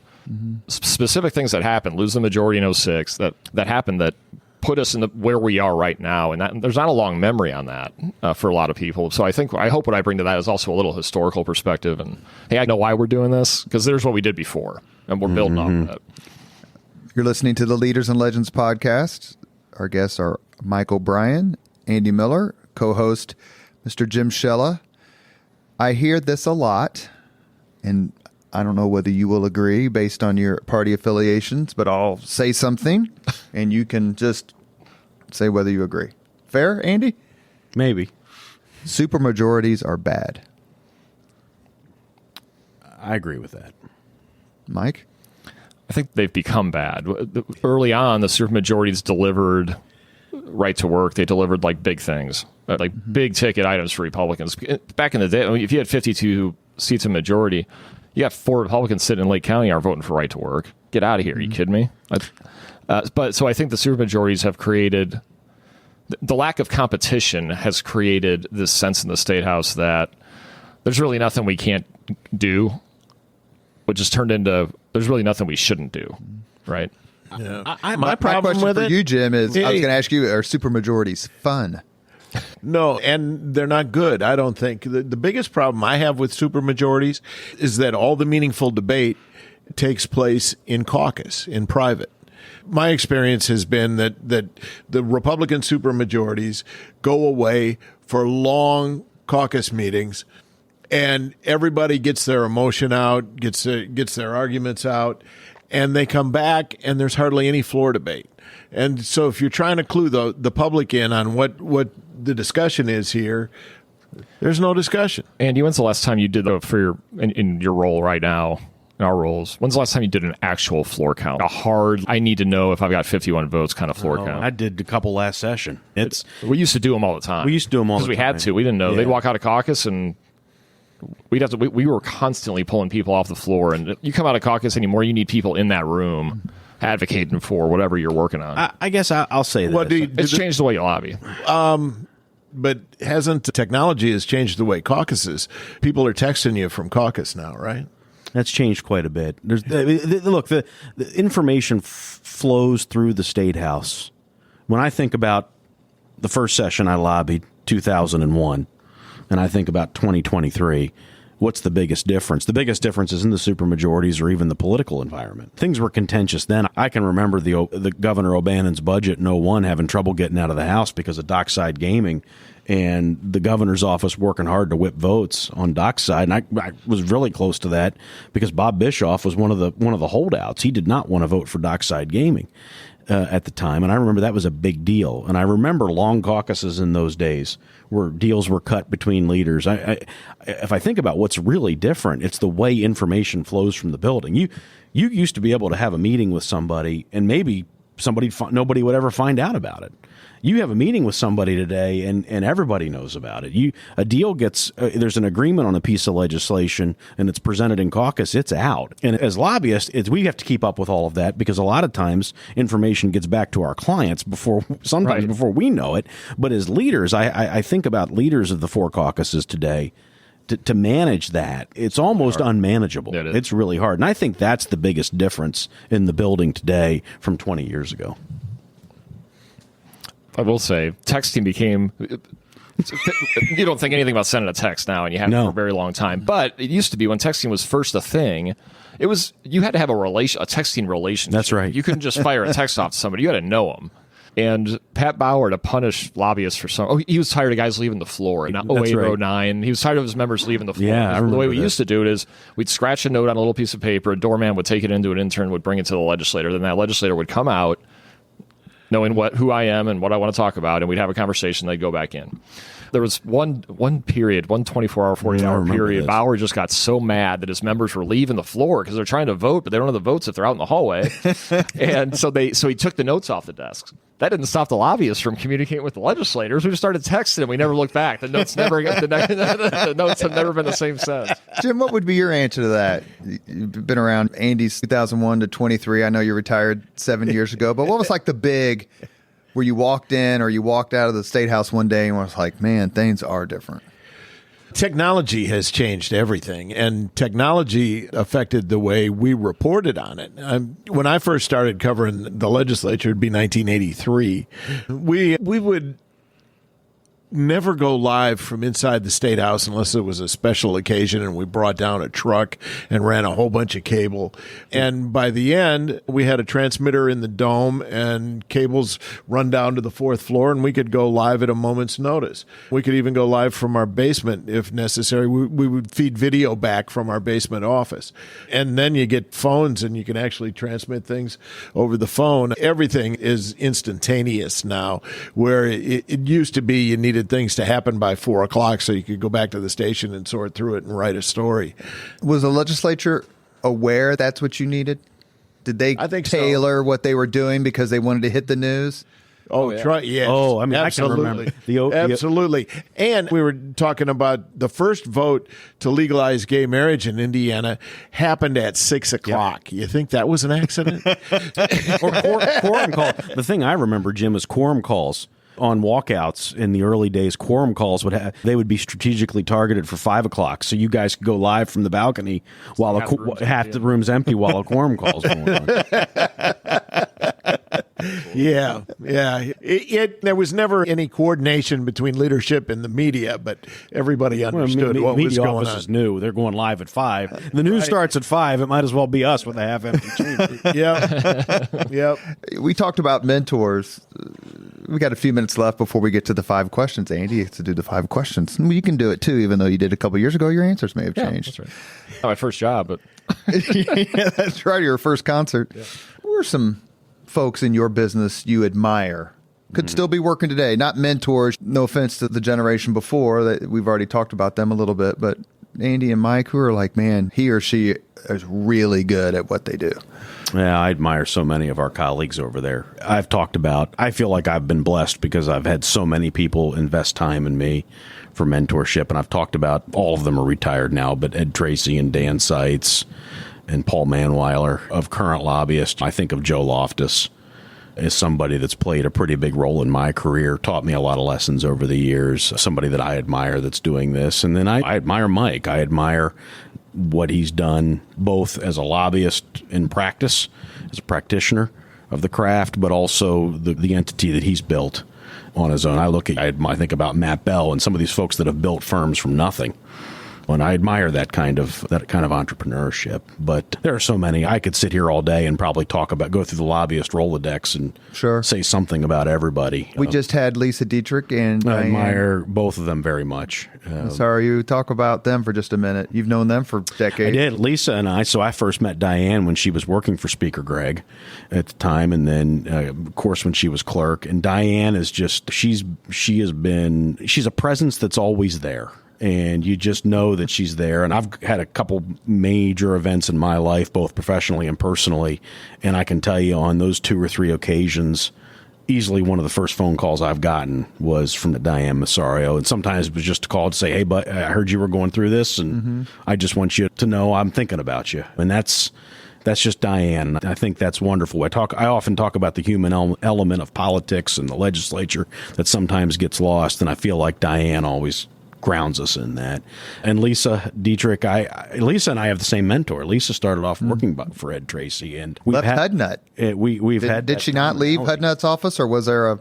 specific things that happened, lose the majority in 06, that happened that put us in where we are right now. And there's not a long memory on that for a lot of people. So I hope what I bring to that is also a little historical perspective. And, hey, I know why we're doing this, because there's what we did before, and we're building on that. You're listening to the Leaders and Legends podcast. Our guests are Mike O'Brien, Andy Miller, co-host Mr. Jim Shella. I hear this a lot, and I don't know whether you will agree based on your party affiliations, but I'll say something, and you can just say whether you agree. Fair, Andy? Maybe. Supermajorities are bad. I agree with that. Mike? I think they've become bad. Early on, the supermajorities delivered right to work. They delivered like big things, like big ticket items for Republicans. Back in the day, if you had 52 seats in majority, you got 4 Republicans sitting in Lake County are voting for right to work. Get out of here. Are you kidding me? So I think the supermajorities have created, the lack of competition has created this sense in the Statehouse that there's really nothing we can't do, which has turned into there's really nothing we shouldn't do, right? Yeah. My problem question with for it, you, Jim, is I was going to ask you, are supermajorities fun? No, and they're not good, I don't think. The biggest problem I have with supermajorities is that all the meaningful debate takes place in caucus, in private. My experience has been that the Republican supermajorities go away for long caucus meetings, and everybody gets their emotion out, gets their arguments out, and they come back, and there's hardly any floor debate. And so if you're trying to clue the public in on what the discussion is here, there's no discussion. Andy, when's the last time you did for in your role right now, in our roles, when's the last time you did an actual floor count? A hard, I need to know if I've got 51 votes kind of floor count. I did a couple last session. We used to do them all the time. Because we had to. We didn't know. Yeah. They'd walk out of caucus and we were constantly pulling people off the floor. And you come out of caucus anymore, you need people in that room advocating for whatever you're working on. I guess I'll say this. It's changed the way you lobby. But hasn't technology has changed the way caucuses? People are texting you from caucus now, right? That's changed quite a bit. Look, the information flows through the Statehouse. When I think about the first session I lobbied, 2001, and I think about 2023, what's the biggest difference? The biggest difference isn't the supermajorities or even the political environment. Things were contentious then. I can remember the Governor O'Bannon's budget in 01 having trouble getting out of the House because of dockside gaming, and the governor's office working hard to whip votes on dockside. And I was really close to that because Bob Bischoff was one of the holdouts. He did not want to vote for dockside gaming at the time, and I remember that was a big deal. And I remember long caucuses in those days where deals were cut between leaders. If I think about what's really different, it's the way information flows from the building. You used to be able to have a meeting with somebody, and maybe nobody would ever find out about it. You have a meeting with somebody today, and everybody knows about it. A deal gets there's an agreement on a piece of legislation, and it's presented in caucus. It's out, and as lobbyists, we have to keep up with all of that because a lot of times information gets back to our clients before we know it. But as leaders, I think about leaders of the 4 caucuses today. To manage that, it's almost unmanageable. It's really hard, and I think that's the biggest difference in the building today from 20 years ago. I will say, texting became... You don't think anything about sending a text now, and you haven't for a very long time. But it used to be when texting was first a thing, you had to have a texting relationship. That's right. You couldn't just fire a text off to somebody. You had to know them. And Pat Bauer, to punish lobbyists for he was tired of guys leaving the floor. In 08 or 09, he was tired of his members leaving the floor. Yeah, the way we used to do it is we'd scratch a note on a little piece of paper, a doorman would take it into an intern, would bring it to the legislator, then that legislator would come out, knowing who I am and what I want to talk about, and we'd have a conversation. They'd go back in. There was one period, one 24-hour, 40-hour period. Bauer just got so mad that his members were leaving the floor because they're trying to vote, but they don't have the votes if they're out in the hallway. And so he took the notes off the desks. That didn't stop the lobbyists from communicating with the legislators. We just started texting, and we never looked back. The notes the notes have never been the same since. Jim, what would be your answer to that? You've been around Andy's 2001 to 23. I know you retired 7 years ago, but what was like the big where you walked in or you walked out of the Statehouse one day and was like, man, things are different? Technology has changed everything, and technology affected the way we reported on it. When I first started covering the legislature, it'd be 1983. We would never go live from inside the State House unless it was a special occasion and we brought down a truck and ran a whole bunch of cable. And by the end, we had a transmitter in the dome and cables run down to the fourth floor, and we could go live at a moment's notice. We could even go live from our basement if necessary. We would feed video back from our basement office. And then you get phones and you can actually transmit things over the phone. Everything is instantaneous now, where it used to be you needed things to happen by 4 o'clock so you could go back to the station and sort through it and write a story. Was the legislature aware that's what you needed? Did they tailor what they were doing because they wanted to hit the news? Oh, yeah. Yes. Oh, I mean, absolutely. I can remember. Absolutely. And we were talking about the first vote to legalize gay marriage in Indiana happened at 6 o'clock. You think that was an accident? Or quorum call. The thing I remember, Jim, is quorum calls. On walkouts in the early days, quorum calls would be strategically targeted for 5 o'clock, so you guys could go live from the balcony while half the room's empty while a quorum call's going on. Yeah. There was never any coordination between leadership and the media, but everybody understood what was going on. Media offices knew they're going live at 5. The news starts at 5. It might as well be us with a half-empty chamber. Yep. We talked about mentors. We got a few minutes left before we get to the 5 questions. Andy gets to do the 5 questions. You can do it too, even though you did a couple years ago. Your answers may have changed. That's right. Not my first job, but yeah, that's right. Your first concert. Yeah. Who are some folks in your business you admire? Could still be working today. Not mentors. No offense to the generation before. That we've already talked about them a little bit, but Andy and Mike, who are like, man, he or she is really good at what they do. Yeah, I admire so many of our colleagues over there. I feel like I've been blessed because I've had so many people invest time in me for mentorship, and I've talked about, all of them are retired now, but Ed Treacy and Dan Seitz and Paul Manweiler of current lobbyists. I think of Joe Loftus as somebody that's played a pretty big role in my career, taught me a lot of lessons over the years, somebody that I admire that's doing this. And then I admire Mike. I admire what he's done both as a lobbyist in practice, as a practitioner of the craft, but also the entity that he's built on his own. I think about Matt Bell and some of these folks that have built firms from nothing. And I admire that kind of entrepreneurship. But there are so many. I could sit here all day and probably go through the lobbyist Rolodex and say something about everybody. We just had Lisa Dietrich and I admire both of them very much. Sorry, you talk about them for just a minute. You've known them for decades. I did. Lisa and I. So I first met Diane when she was working for Speaker Greg at the time, and then of course when she was clerk. And Diane is just she's a presence that's always there. And you just know that she's there. And I've had a couple major events in my life, both professionally and personally. And I can tell you on those 2 or 3 occasions, easily one of the first phone calls I've gotten was from Diane Massario. And sometimes it was just a call to say, hey, but I heard you were going through this, and I just want you to know I'm thinking about you. And that's just Diane. I think that's wonderful. I often talk about the human element of politics and the legislature that sometimes gets lost. And I feel like Diane always grounds us in that. And Lisa Dietrich, Lisa and I have the same mentor. Lisa started off working for Ed Treacy, and left Hudnut. Did she not leave Hudnut's office, or was there a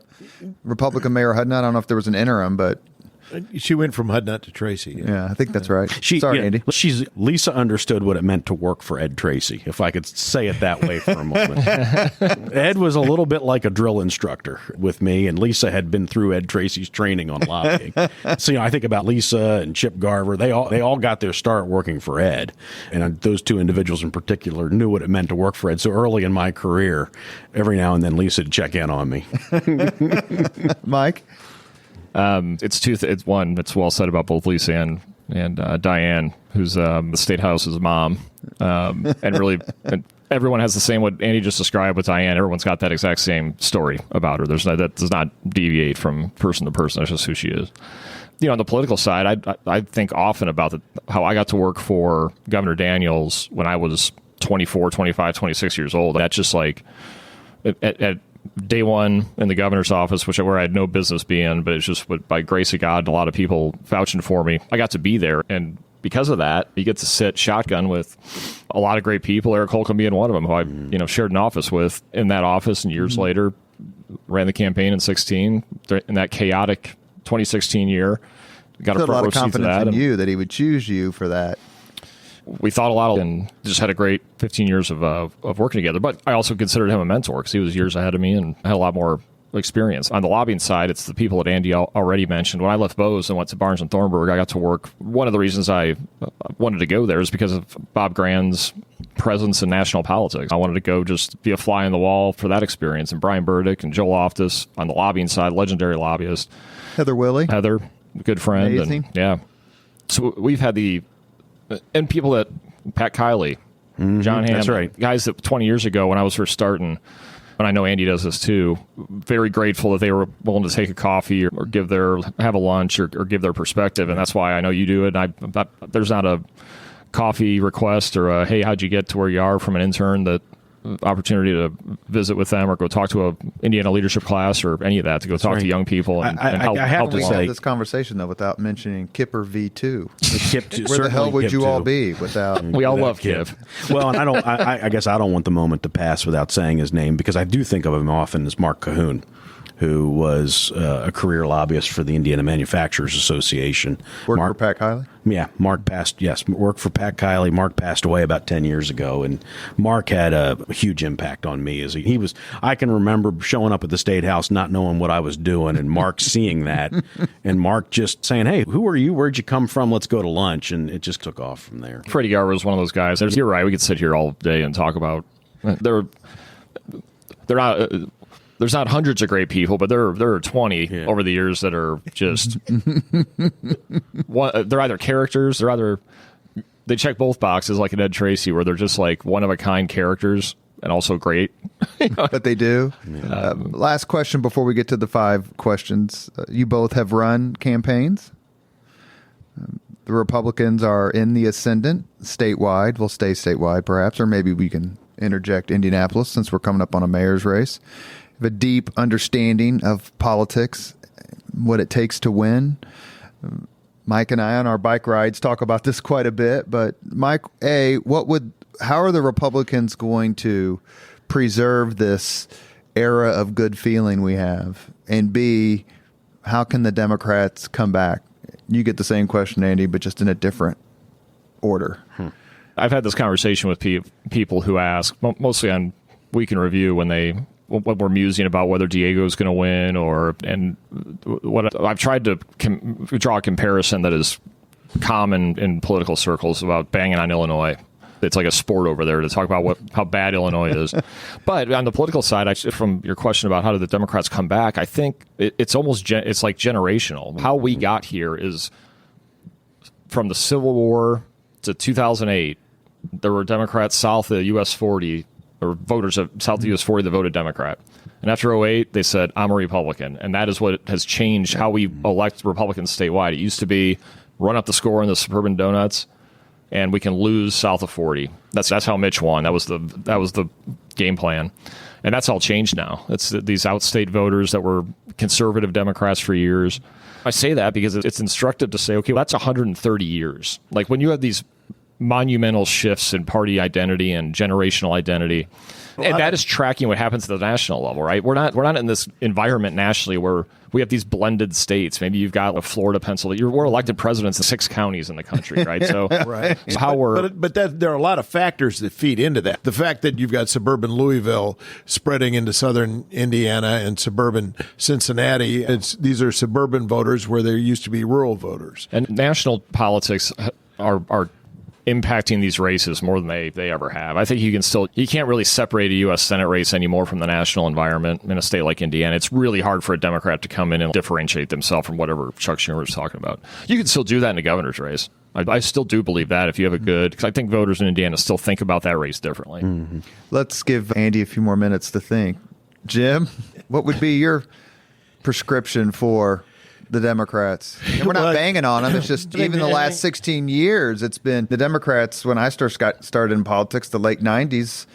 Republican Mayor Hudnut? I don't know if there was an interim, but She went from Hudnut to Treacy. Yeah, I think that's right. Sorry, Andy. Lisa understood what it meant to work for Ed Treacy, if I could say it that way for a moment. Ed was a little bit like a drill instructor with me, and Lisa had been through Ed Treacy's training on lobbying. So, I think about Lisa and Chip Garver. They all got their start working for Ed, and those two individuals in particular knew what it meant to work for Ed. So early in my career, every now and then Lisa would check in on me. Mike? It's one that's well said about both Lisa and Diane, who's the Statehouse's mom, and really everyone has the same what Andy just described with Diane. Everyone's got that exact same story about her. That does not deviate from person to person. That's just who she is. On the political side, I think often about how I got to work for Governor Daniels when I was 24, 25, 26 years old. That's just like at day one in the governor's office, where I had no business being, but it's just by grace of God and a lot of people vouching for me, I got to be there. And because of that, you get to sit shotgun with a lot of great people, Eric Holcomb being one of them, who I shared an office with in that office, and years later ran the campaign in 16, in that chaotic 2016 year. Got a lot of confidence in you that he would choose you for that. We thought a lot and just had a great 15 years of working together. But I also considered him a mentor because he was years ahead of me and had a lot more experience. On the lobbying side, it's the people that Andy already mentioned. When I left Bose and went to Barnes & Thornburg, I got to work. One of the reasons I wanted to go there is because of Bob Grand's presence in national politics. I wanted to go just be a fly on the wall for that experience. And Brian Burdick and Joe Loftus on the lobbying side, legendary lobbyist. Heather, good friend. Amazing. And, yeah. So we've had and people that Pat Kiley, John Hamm, that's right. Guys that 20 years ago when I was first starting, and I know Andy does this too, very grateful that they were willing to take a coffee or have a lunch or give their perspective. And that's why I know you do it. There's not a coffee request or a, hey, how'd you get to where you are from an intern, that opportunity to visit with them or go talk to a Indiana leadership class or any of that, to go talk to young people and help We them. had this conversation though without mentioning Kipper V2. Where the hell certainly would you Kip all too. be without? We all love Kip. Well, and I guess I don't want the moment to pass without saying his name, because I do think of him often as Mark Cahoon, who was a career lobbyist for the Indiana Manufacturers Association. Worked for Pat Kiley? Yeah, Mark worked for Pat Kiley. Mark passed away about 10 years ago, and Mark had a huge impact on me. As I can remember showing up at the Statehouse not knowing what I was doing, and Mark seeing that, and Mark just saying, hey, who are you? Where'd you come from? Let's go to lunch, and it just took off from there. Freddie Garver was one of those guys. You're right. We could sit here all day and talk about. They're not. There's not hundreds of great people, but there are 20 over the years that are just. They're either characters. They check both boxes, like an Ed Treacy, where they're just like one of a kind characters and also great. But they do. Last question before we get to the 5 questions. You both have run campaigns. The Republicans are in the ascendant statewide. We'll stay statewide, perhaps, or maybe we can interject Indianapolis since we're coming up on a mayor's race. Have a deep understanding of politics, what it takes to win. Mike and I on our bike rides talk about this quite a bit. But Mike, how are the Republicans going to preserve this era of good feeling we have? And B, how can the Democrats come back? You get the same question, Andy, but just in a different order. I've had this conversation with people who ask, mostly on Week in Review, when we're musing about whether Diego's going to win, and what I've tried to draw a comparison that is common in political circles about banging on Illinois. It's like a sport over there to talk about how bad Illinois is. But on the political side, from your question about how do the Democrats come back, I think it's almost it's like generational. How we got here is from the Civil War to 2008. There were Democrats south of US 40, or voters south of US 40 that voted Democrat. And after 08, they said, I'm a Republican. And that is what has changed how we elect Republicans statewide. It used to be run up the score in the suburban donuts, and we can lose south of 40. That's how Mitch won. That was the game plan. And that's all changed now. It's these outstate voters that were conservative Democrats for years. I say that because it's instructive to say, okay, well, that's 130 years. Like when you have these monumental shifts in party identity and generational identity. And that is tracking what happens at the national level, right? We're not in this environment nationally where we have these blended states. Maybe you've got Florida, Pennsylvania. We're elected presidents in 6 counties in the country, right? So, right. So how we're but there are a lot of factors that feed into that. The fact that you've got suburban Louisville spreading into southern Indiana and suburban Cincinnati. These are suburban voters where there used to be rural voters. And national politics are impacting these races more than they ever have. I think you can't really separate a U.S. Senate race anymore from the national environment in a state like Indiana. It's really hard for a Democrat to come in and differentiate themselves from whatever Chuck Schumer was talking about. You can still do that in a governor's race. I still do believe that if you have because I think voters in Indiana still think about that race differently. Mm-hmm. Let's give Andy a few more minutes to think. Jim, what would be your prescription for the Democrats? And we're not banging on them. It's just even the last 16 years, it's been the Democrats. When I started in politics, the late 90s,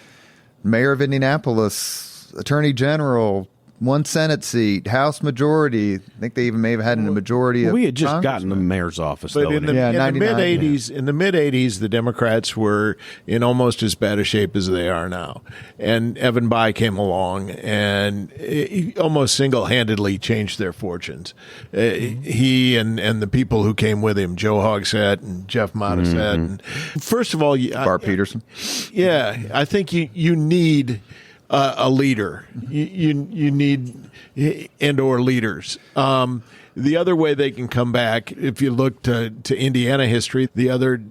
mayor of Indianapolis, attorney general, 1 Senate seat, House majority. I think they even may have had a majority of we had just Congress. gotten the mayor's office, But though. in the mid-'80s, in the mid-'80s, the Democrats were in almost as bad a shape as they are now. And Evan Bayh came along and he almost single-handedly changed their fortunes. He and the people who came with him, Joe Hogsett and Jeff Modisette. And first of all, Bart Peterson. Yeah, I think you need a leader. You need and/or leaders. The other way they can come back, if you look to Indiana history, the other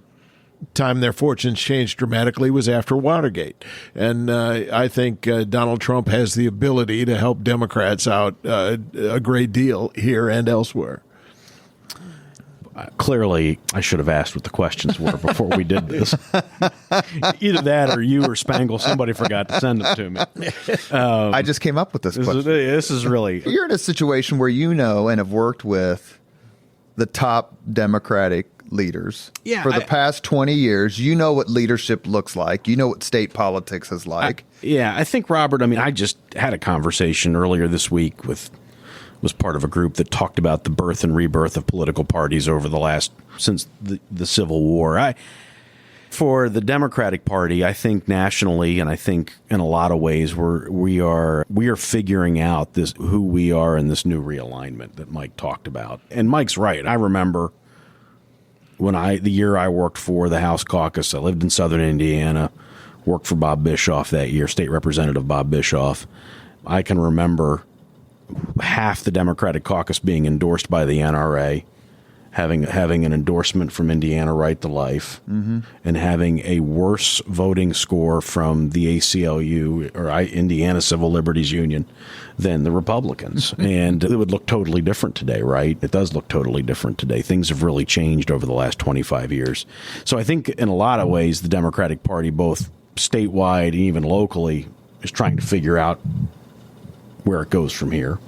time their fortunes changed dramatically was after Watergate. And I think Donald Trump has the ability to help Democrats out a great deal here and elsewhere. Clearly, I should have asked what the questions were before we did this. Either that or you or Spangle, somebody forgot to send them to me. I just came up with this question. This is really... You're in a situation where you know and have worked with the top Democratic leaders for the past 20 years. You know what leadership looks like. You know what state politics is like. I think, Robert, I just had a conversation earlier this week was part of a group that talked about the birth and rebirth of political parties since the Civil War. For the Democratic Party, I think nationally, and I think in a lot of ways, we are figuring out who we are in this new realignment that Mike talked about. And Mike's right. I remember the year I worked for the House caucus. I lived in southern Indiana, worked for Bob Bischoff that year, State Representative Bob Bischoff. I can remember half the Democratic caucus being endorsed by the NRA, having an endorsement from Indiana Right to Life, and having a worse voting score from the ACLU, or Indiana Civil Liberties Union, than the Republicans. And it would look totally different today, right? It does look totally different today. Things have really changed over the last 25 years. So I think in a lot of ways, the Democratic Party, both statewide and even locally, is trying to figure out where it goes from here.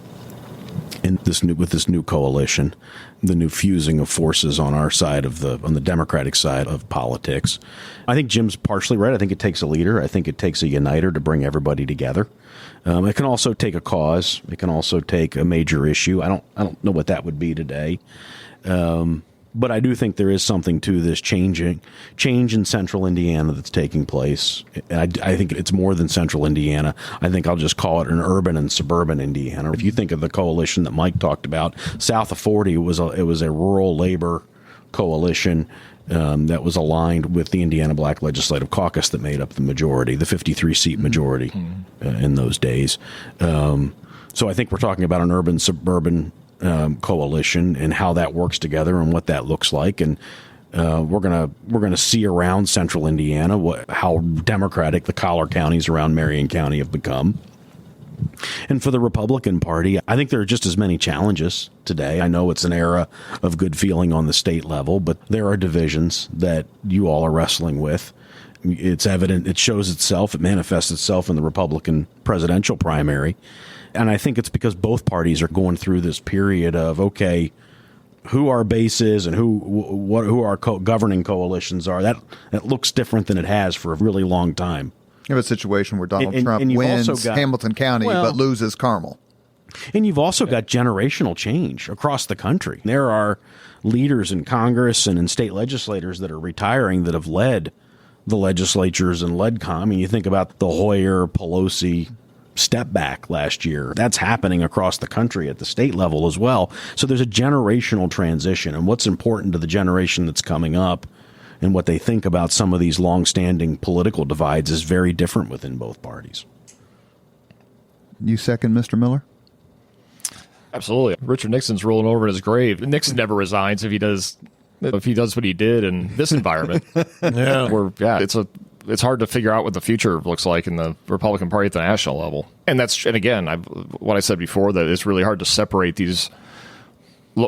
And with this new coalition, the new fusing of forces on our side on the Democratic side of politics. I think Jim's partially right. I think it takes a leader. I think it takes a uniter to bring everybody together. It can also take a cause. It can also take a major issue. I don't know what that would be today. But I do think there is something to this change in central Indiana that's taking place. I think it's more than central Indiana. I think I'll just call it an urban and suburban Indiana. If you think of the coalition that Mike talked about, south of 40 it was a rural labor coalition that was aligned with the Indiana Black Legislative Caucus that made up the majority, the 53-seat majority in those days. So I think we're talking about an urban-suburban coalition and how that works together and what that looks like, and we're gonna see around central Indiana how Democratic the collar counties around Marion County have become. And for the Republican Party, I think there are just as many challenges today. I know it's an era of good feeling on the state level, but there are divisions that you all are wrestling with. It's evident. It shows itself. It manifests itself in the Republican presidential primary. And I think it's because both parties are going through this period of, okay, who our base is and who our governing coalitions are. That looks different than it has for a really long time. You have a situation where Donald Trump wins Hamilton County but loses Carmel. And you've also got generational change across the country. There are leaders in Congress and in state legislators that are retiring that have led the legislatures and led I mean, you think about the Hoyer, Pelosi step back last year. That's happening across the country at the state level as well. So there's a generational transition. And what's important to the generation that's coming up and what they think about some of these longstanding political divides is very different within both parties. You second, Mr. Miller? Absolutely. Richard Nixon's rolling over in his grave. Nixon never resigns if he does what he did in this environment. It's hard to figure out what the future looks like in the Republican Party at the national level. And again, what I said before, that it's really hard to separate these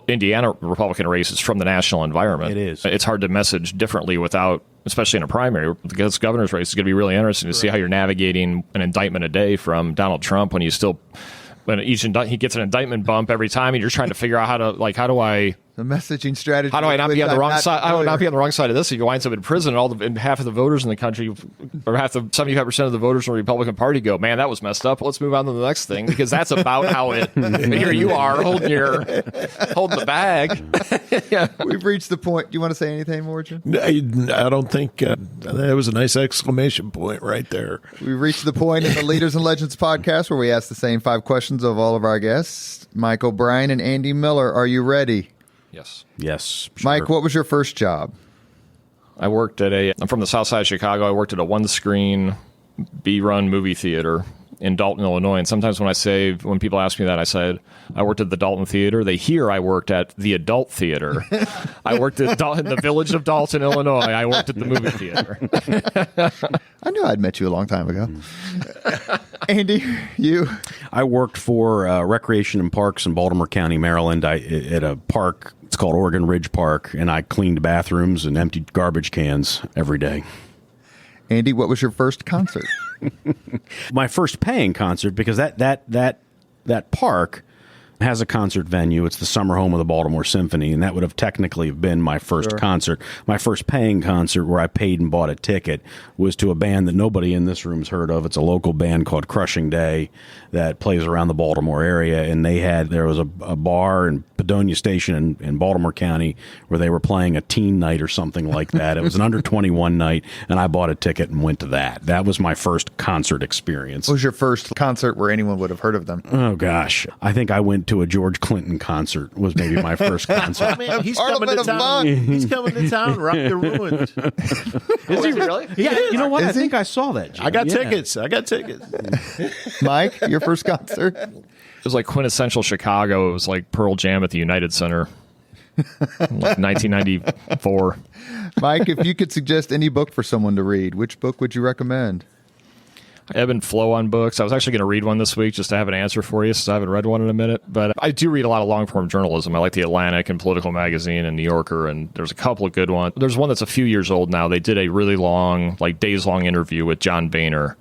Indiana Republican races from the national environment. It is. It's hard to message differently without, especially in a primary. Because governor's race is going to be really interesting to see how you're navigating an indictment a day from Donald Trump when he gets an indictment bump every time, and you're trying to figure out how do I The messaging strategy. How do I not be on the wrong side? How do I not be on the wrong side of this? If you wind up in prison, and half of the voters in the country, or 75% of the voters in the Republican Party go, "Man, that was messed up. Let's move on to the next thing," because that's about how it. Here you are holding the bag. Yeah, we've reached the point. Do you want to say anything more, Jim? I don't think that was a nice exclamation point right there. We've reached the point in the Leaders and Legends podcast where we ask the same 5 questions of all of our guests. Mike O'Brien and Andy Miller, are you ready? Yes. Yes. Sure. Mike, what was your first job? I'm from the south side of Chicago. I worked at a one-screen B-run movie theater in Dalton, Illinois. And sometimes when people ask me that, I said, I worked at the Dalton Theater. They hear I worked at the Adult Theater. I worked at in the village of Dalton, Illinois. I worked at the movie theater. I knew I'd met you a long time ago. Andy, you? I worked for Recreation and Parks in Baltimore County, Maryland. At a park. It's called Oregon Ridge Park, and I cleaned bathrooms and emptied garbage cans every day. Andy, what was your first concert? My first paying concert, because that park has a concert venue. It's the summer home of the Baltimore Symphony, and that would have technically been my first concert. My first paying concert where I paid and bought a ticket was to a band that nobody in this room's heard of. It's a local band called Crushing Day that plays around the Baltimore area, and there was a bar in Padonia Station in Baltimore County where they were playing a teen night or something like that. It was an under 21 night, and I bought a ticket and went to that. That was my first concert experience. What was your first concert where anyone would have heard of them? Oh, gosh. I think I went to a George Clinton concert was maybe my first concert. Oh, man, he's coming to town. He's coming to town. Rock the Ruins. Is he really? Yeah, you know what? Is I think I saw that, Jim. I got tickets. Mike, your first concert? It was like quintessential Chicago. It was like Pearl Jam at the United Center, like 1994. Mike, if you could suggest any book for someone to read, which book would you recommend? I ebb and flow on books. I was actually going to read one this week just to have an answer for you, since I haven't read one in a minute. But I do read a lot of long-form journalism. I like The Atlantic and Political Magazine and New Yorker, and there's a couple of good ones. There's one that's a few years old now. They did a really long, like days-long interview with John Boehner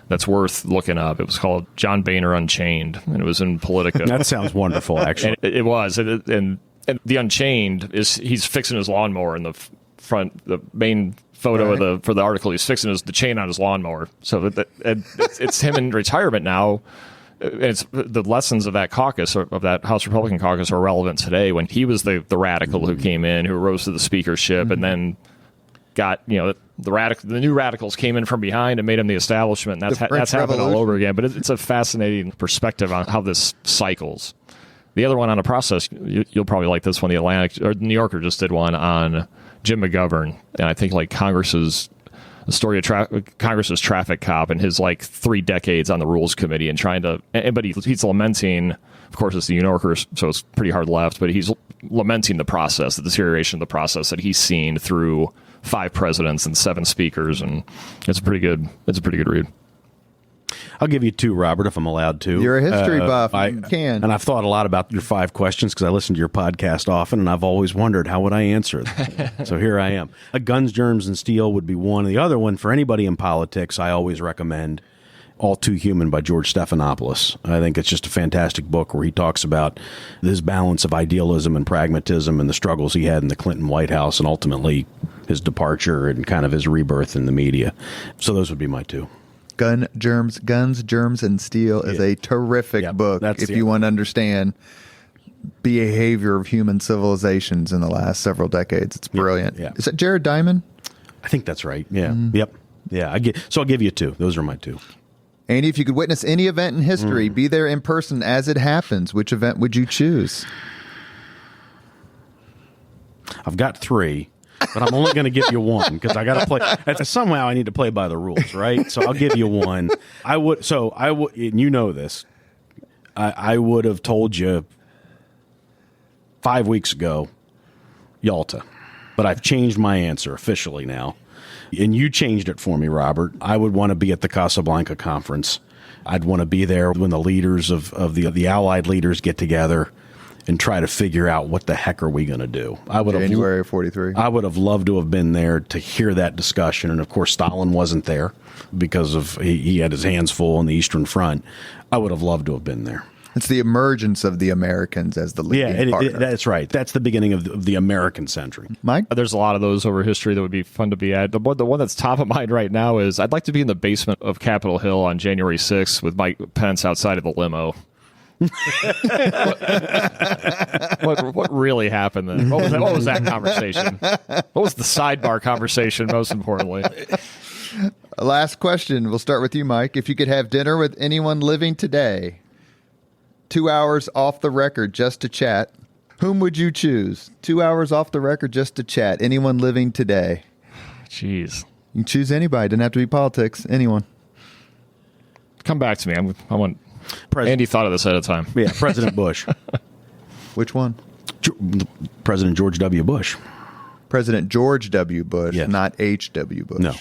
that's worth looking up. It was called John Boehner Unchained, and it was in Politico. That sounds wonderful, actually. And it was. And The Unchained is he's fixing his lawnmower in the front, the main photo for the article. He's fixing the chain on his lawnmower. So it's him in retirement now. It's the lessons of that caucus, of that House Republican caucus, are relevant today. When he was the radical who came in, who rose to the speakership, and then got the new radicals came in from behind and made him the establishment. And that's happened all over again. But it's a fascinating perspective on how this cycles. The other one on a process, you'll probably like this one. The Atlantic or the New Yorker just did one on Jim McGovern, and I think like the story of Congress's traffic cop and his like 3 decades on the Rules Committee and but he's lamenting. Of course, it's the New Yorker, so it's pretty hard left, but he's lamenting the process, the deterioration of the process that he's seen through 5 presidents and 7 speakers, and it's a pretty good read. I'll give you 2, Robert, if I'm allowed to. You're a history buff. You can. And I've thought a lot about your 5 questions because I listen to your podcast often, and I've always wondered, how would I answer them? So here I am. Guns, Germs, and Steel would be one. The other one, for anybody in politics, I always recommend All Too Human by George Stephanopoulos. I think it's just a fantastic book where he talks about this balance of idealism and pragmatism and the struggles he had in the Clinton White House and ultimately his departure and kind of his rebirth in the media. So those would be my 2. Guns, Germs, and Steel is a terrific book if you want to understand behavior of human civilizations in the last several decades. It's brilliant. Yeah. Is that Jared Diamond? I think that's right. Yeah. Yep. Yeah. So I'll give you 2. Those are my 2. Andy, if you could witness any event in history, be there in person as it happens, which event would you choose? I've got 3, but I'm only going to give you 1 because I got to play. Somehow I need to play by the rules, right? So I'll give you 1. I would, and you know this. I would have told you 5 weeks ago, Yalta, but I've changed my answer officially now. And you changed it for me, Robert. I would want to be at the Casablanca conference. I'd want to be there when the leaders of the Allied leaders get together and try to figure out what the heck are we going to do. January of 43. I would have loved to have been there to hear that discussion. And of course, Stalin wasn't there because he had his hands full on the Eastern Front. I would have loved to have been there. It's the emergence of the Americans as the leading partner. That's right. That's the beginning of the American century. Mike? There's a lot of those over history that would be fun to be at. The one that's top of mind right now is I'd like to be in the basement of Capitol Hill on January 6th with Mike Pence outside of the limo. What really happened then? What was that conversation? What was the sidebar conversation, most importantly? Last question. We'll start with you, Mike. If you could have dinner with anyone living today, 2 hours off the record just to chat, whom would you choose? 2 hours off the record just to chat. Anyone living today. Jeez. You can choose anybody. Doesn't have to be politics. Anyone. Come back to me. I want Andy thought of this ahead of time. Yeah, President Bush. Which one? President George W. Bush. President George W. Bush, Yes. not H.W. Bush. No.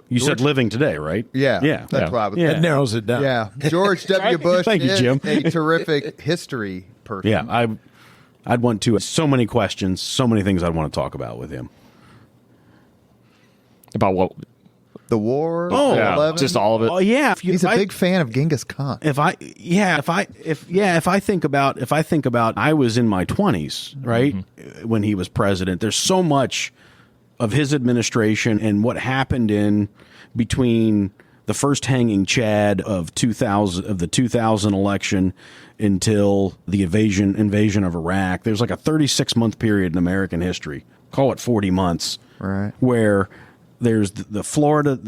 You said living today, right? Yeah. Yeah. That's what I was That narrows it down. Yeah. George W. Bush Thank you, is Jim. a terrific history person. Yeah, I'd want to. So many questions, so many things I'd want to talk about with him. About what? The war. Oh, Yeah, 11. just all of it. Oh yeah, He's a big fan of Genghis Khan. If I think about I was in my 20s, right? When he was president. There's so much of his administration and what happened in between the first hanging Chad of the 2000 election until the invasion of Iraq. There's like a 36-month period in American history. Call it 40 months. Right. Where there's the Florida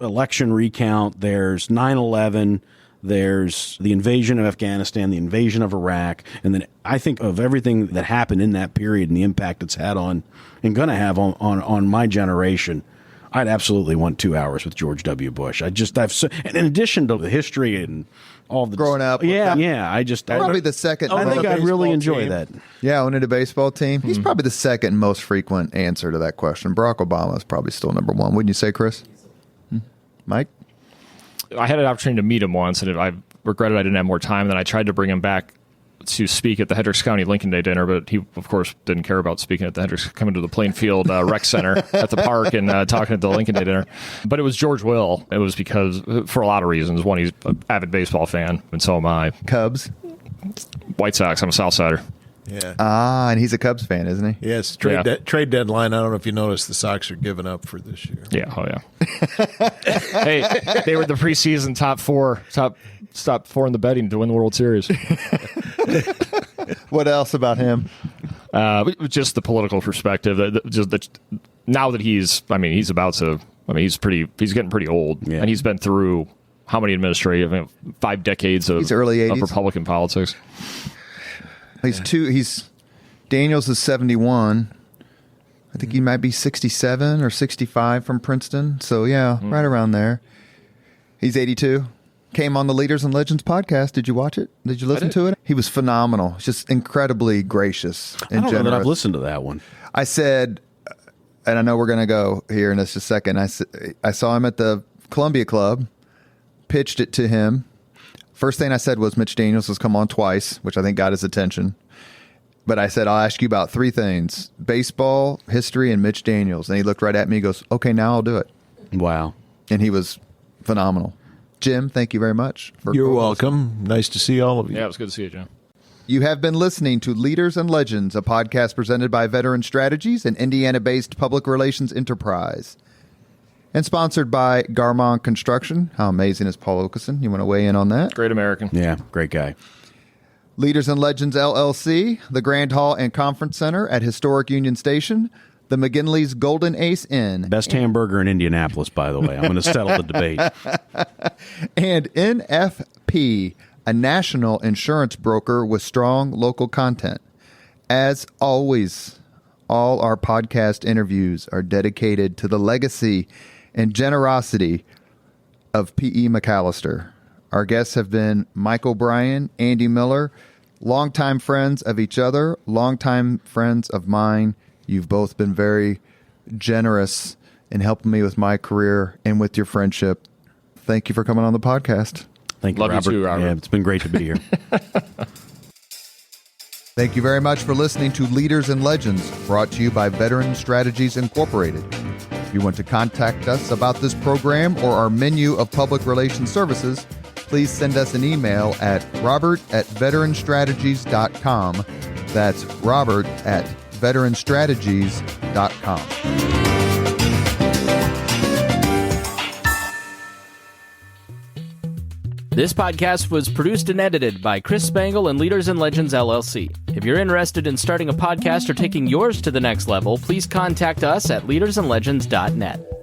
election recount, there's 9/11, there's the invasion of Afghanistan, the invasion of Iraq, and then I think of everything that happened in that period and the impact it's had on and going to have on my generation. I'd absolutely want 2 hours with George W. Bush. And in addition to the history and all the Growing up with yeah, that. yeah. Probably the second. I think I'd really enjoy that. Yeah, owning a baseball team. He's probably the second most frequent answer to that question. Barack Obama is probably still number one. Wouldn't you say, Chris? Mike? I had an opportunity to meet him once, and I regretted I didn't have more time. Then I tried to bring him back to speak at the Hendricks County Lincoln Day dinner, but he, of course, didn't care about speaking at the Hendricks, coming to the Plainfield Rec Center at the park and talking at the Lincoln Day dinner. But it was George Will. It was because, for a lot of reasons. One, he's an avid baseball fan, and so am I. Cubs. White Sox. I'm a Southsider. Yeah. And he's a Cubs fan, isn't he? Yes. Trade deadline. I don't know if you noticed the Sox are giving up for this year. Yeah. Oh, yeah. Hey, they were the preseason top four in the betting to win the World Series. What else about him? Just the political perspective. Now that he's getting pretty old, and he's been through how many administrative, 5 decades of early 80s. of Republican politics. Daniels is 71. I think he might be 67 or 65 from Princeton. So, yeah, right around there. He's 82. Came on the Leaders and Legends podcast. Did you watch it? Did you listen to it? He was phenomenal. Just incredibly gracious and I don't generous. know that I've listened to that one. I said, and I know we're going to go here in just a second. I saw him at the Columbia Club, pitched it to him. First thing I said was Mitch Daniels has come on twice, which I think got his attention. But I said, I'll ask you about 3 things: baseball, history, and Mitch Daniels. And he looked right at me and goes, okay, now I'll do it. Wow. And he was phenomenal. Jim, thank you very much. You're welcome. Nice to see all of you. Yeah, it was good to see you, John. You have been listening to Leaders and Legends, a podcast presented by Veteran Strategies, an Indiana-based public relations enterprise. And sponsored by Garmon Construction. How amazing is Paul Okeson? You want to weigh in on that? Great American. Yeah, great guy. Leaders and Legends LLC, the Grand Hall and Conference Center at Historic Union Station, the McGinley's Golden Ace Inn. Best hamburger in Indianapolis, by the way. I'm going to settle the debate. And NFP, a national insurance broker with strong local content. As always, all our podcast interviews are dedicated to the legacy and generosity of P.E. McAllister. Our guests have been Mike O'Brien, Andy Miller, longtime friends of each other, longtime friends of mine. You've both been very generous in helping me with my career and with your friendship. Thank you for coming on the podcast. Thank you, Love Robert. you too, Robert. Yeah, it's been great to be here. Thank you very much for listening to Leaders and Legends, brought to you by Veteran Strategies Incorporated. If you want to contact us about this program or our menu of public relations services, please send us an email at robert@veteranstrategies.com. That's robert@veteranstrategies.com. This podcast was produced and edited by Chris Spangle and Leaders and Legends LLC. If you're interested in starting a podcast or taking yours to the next level, please contact us at leadersandlegends.net.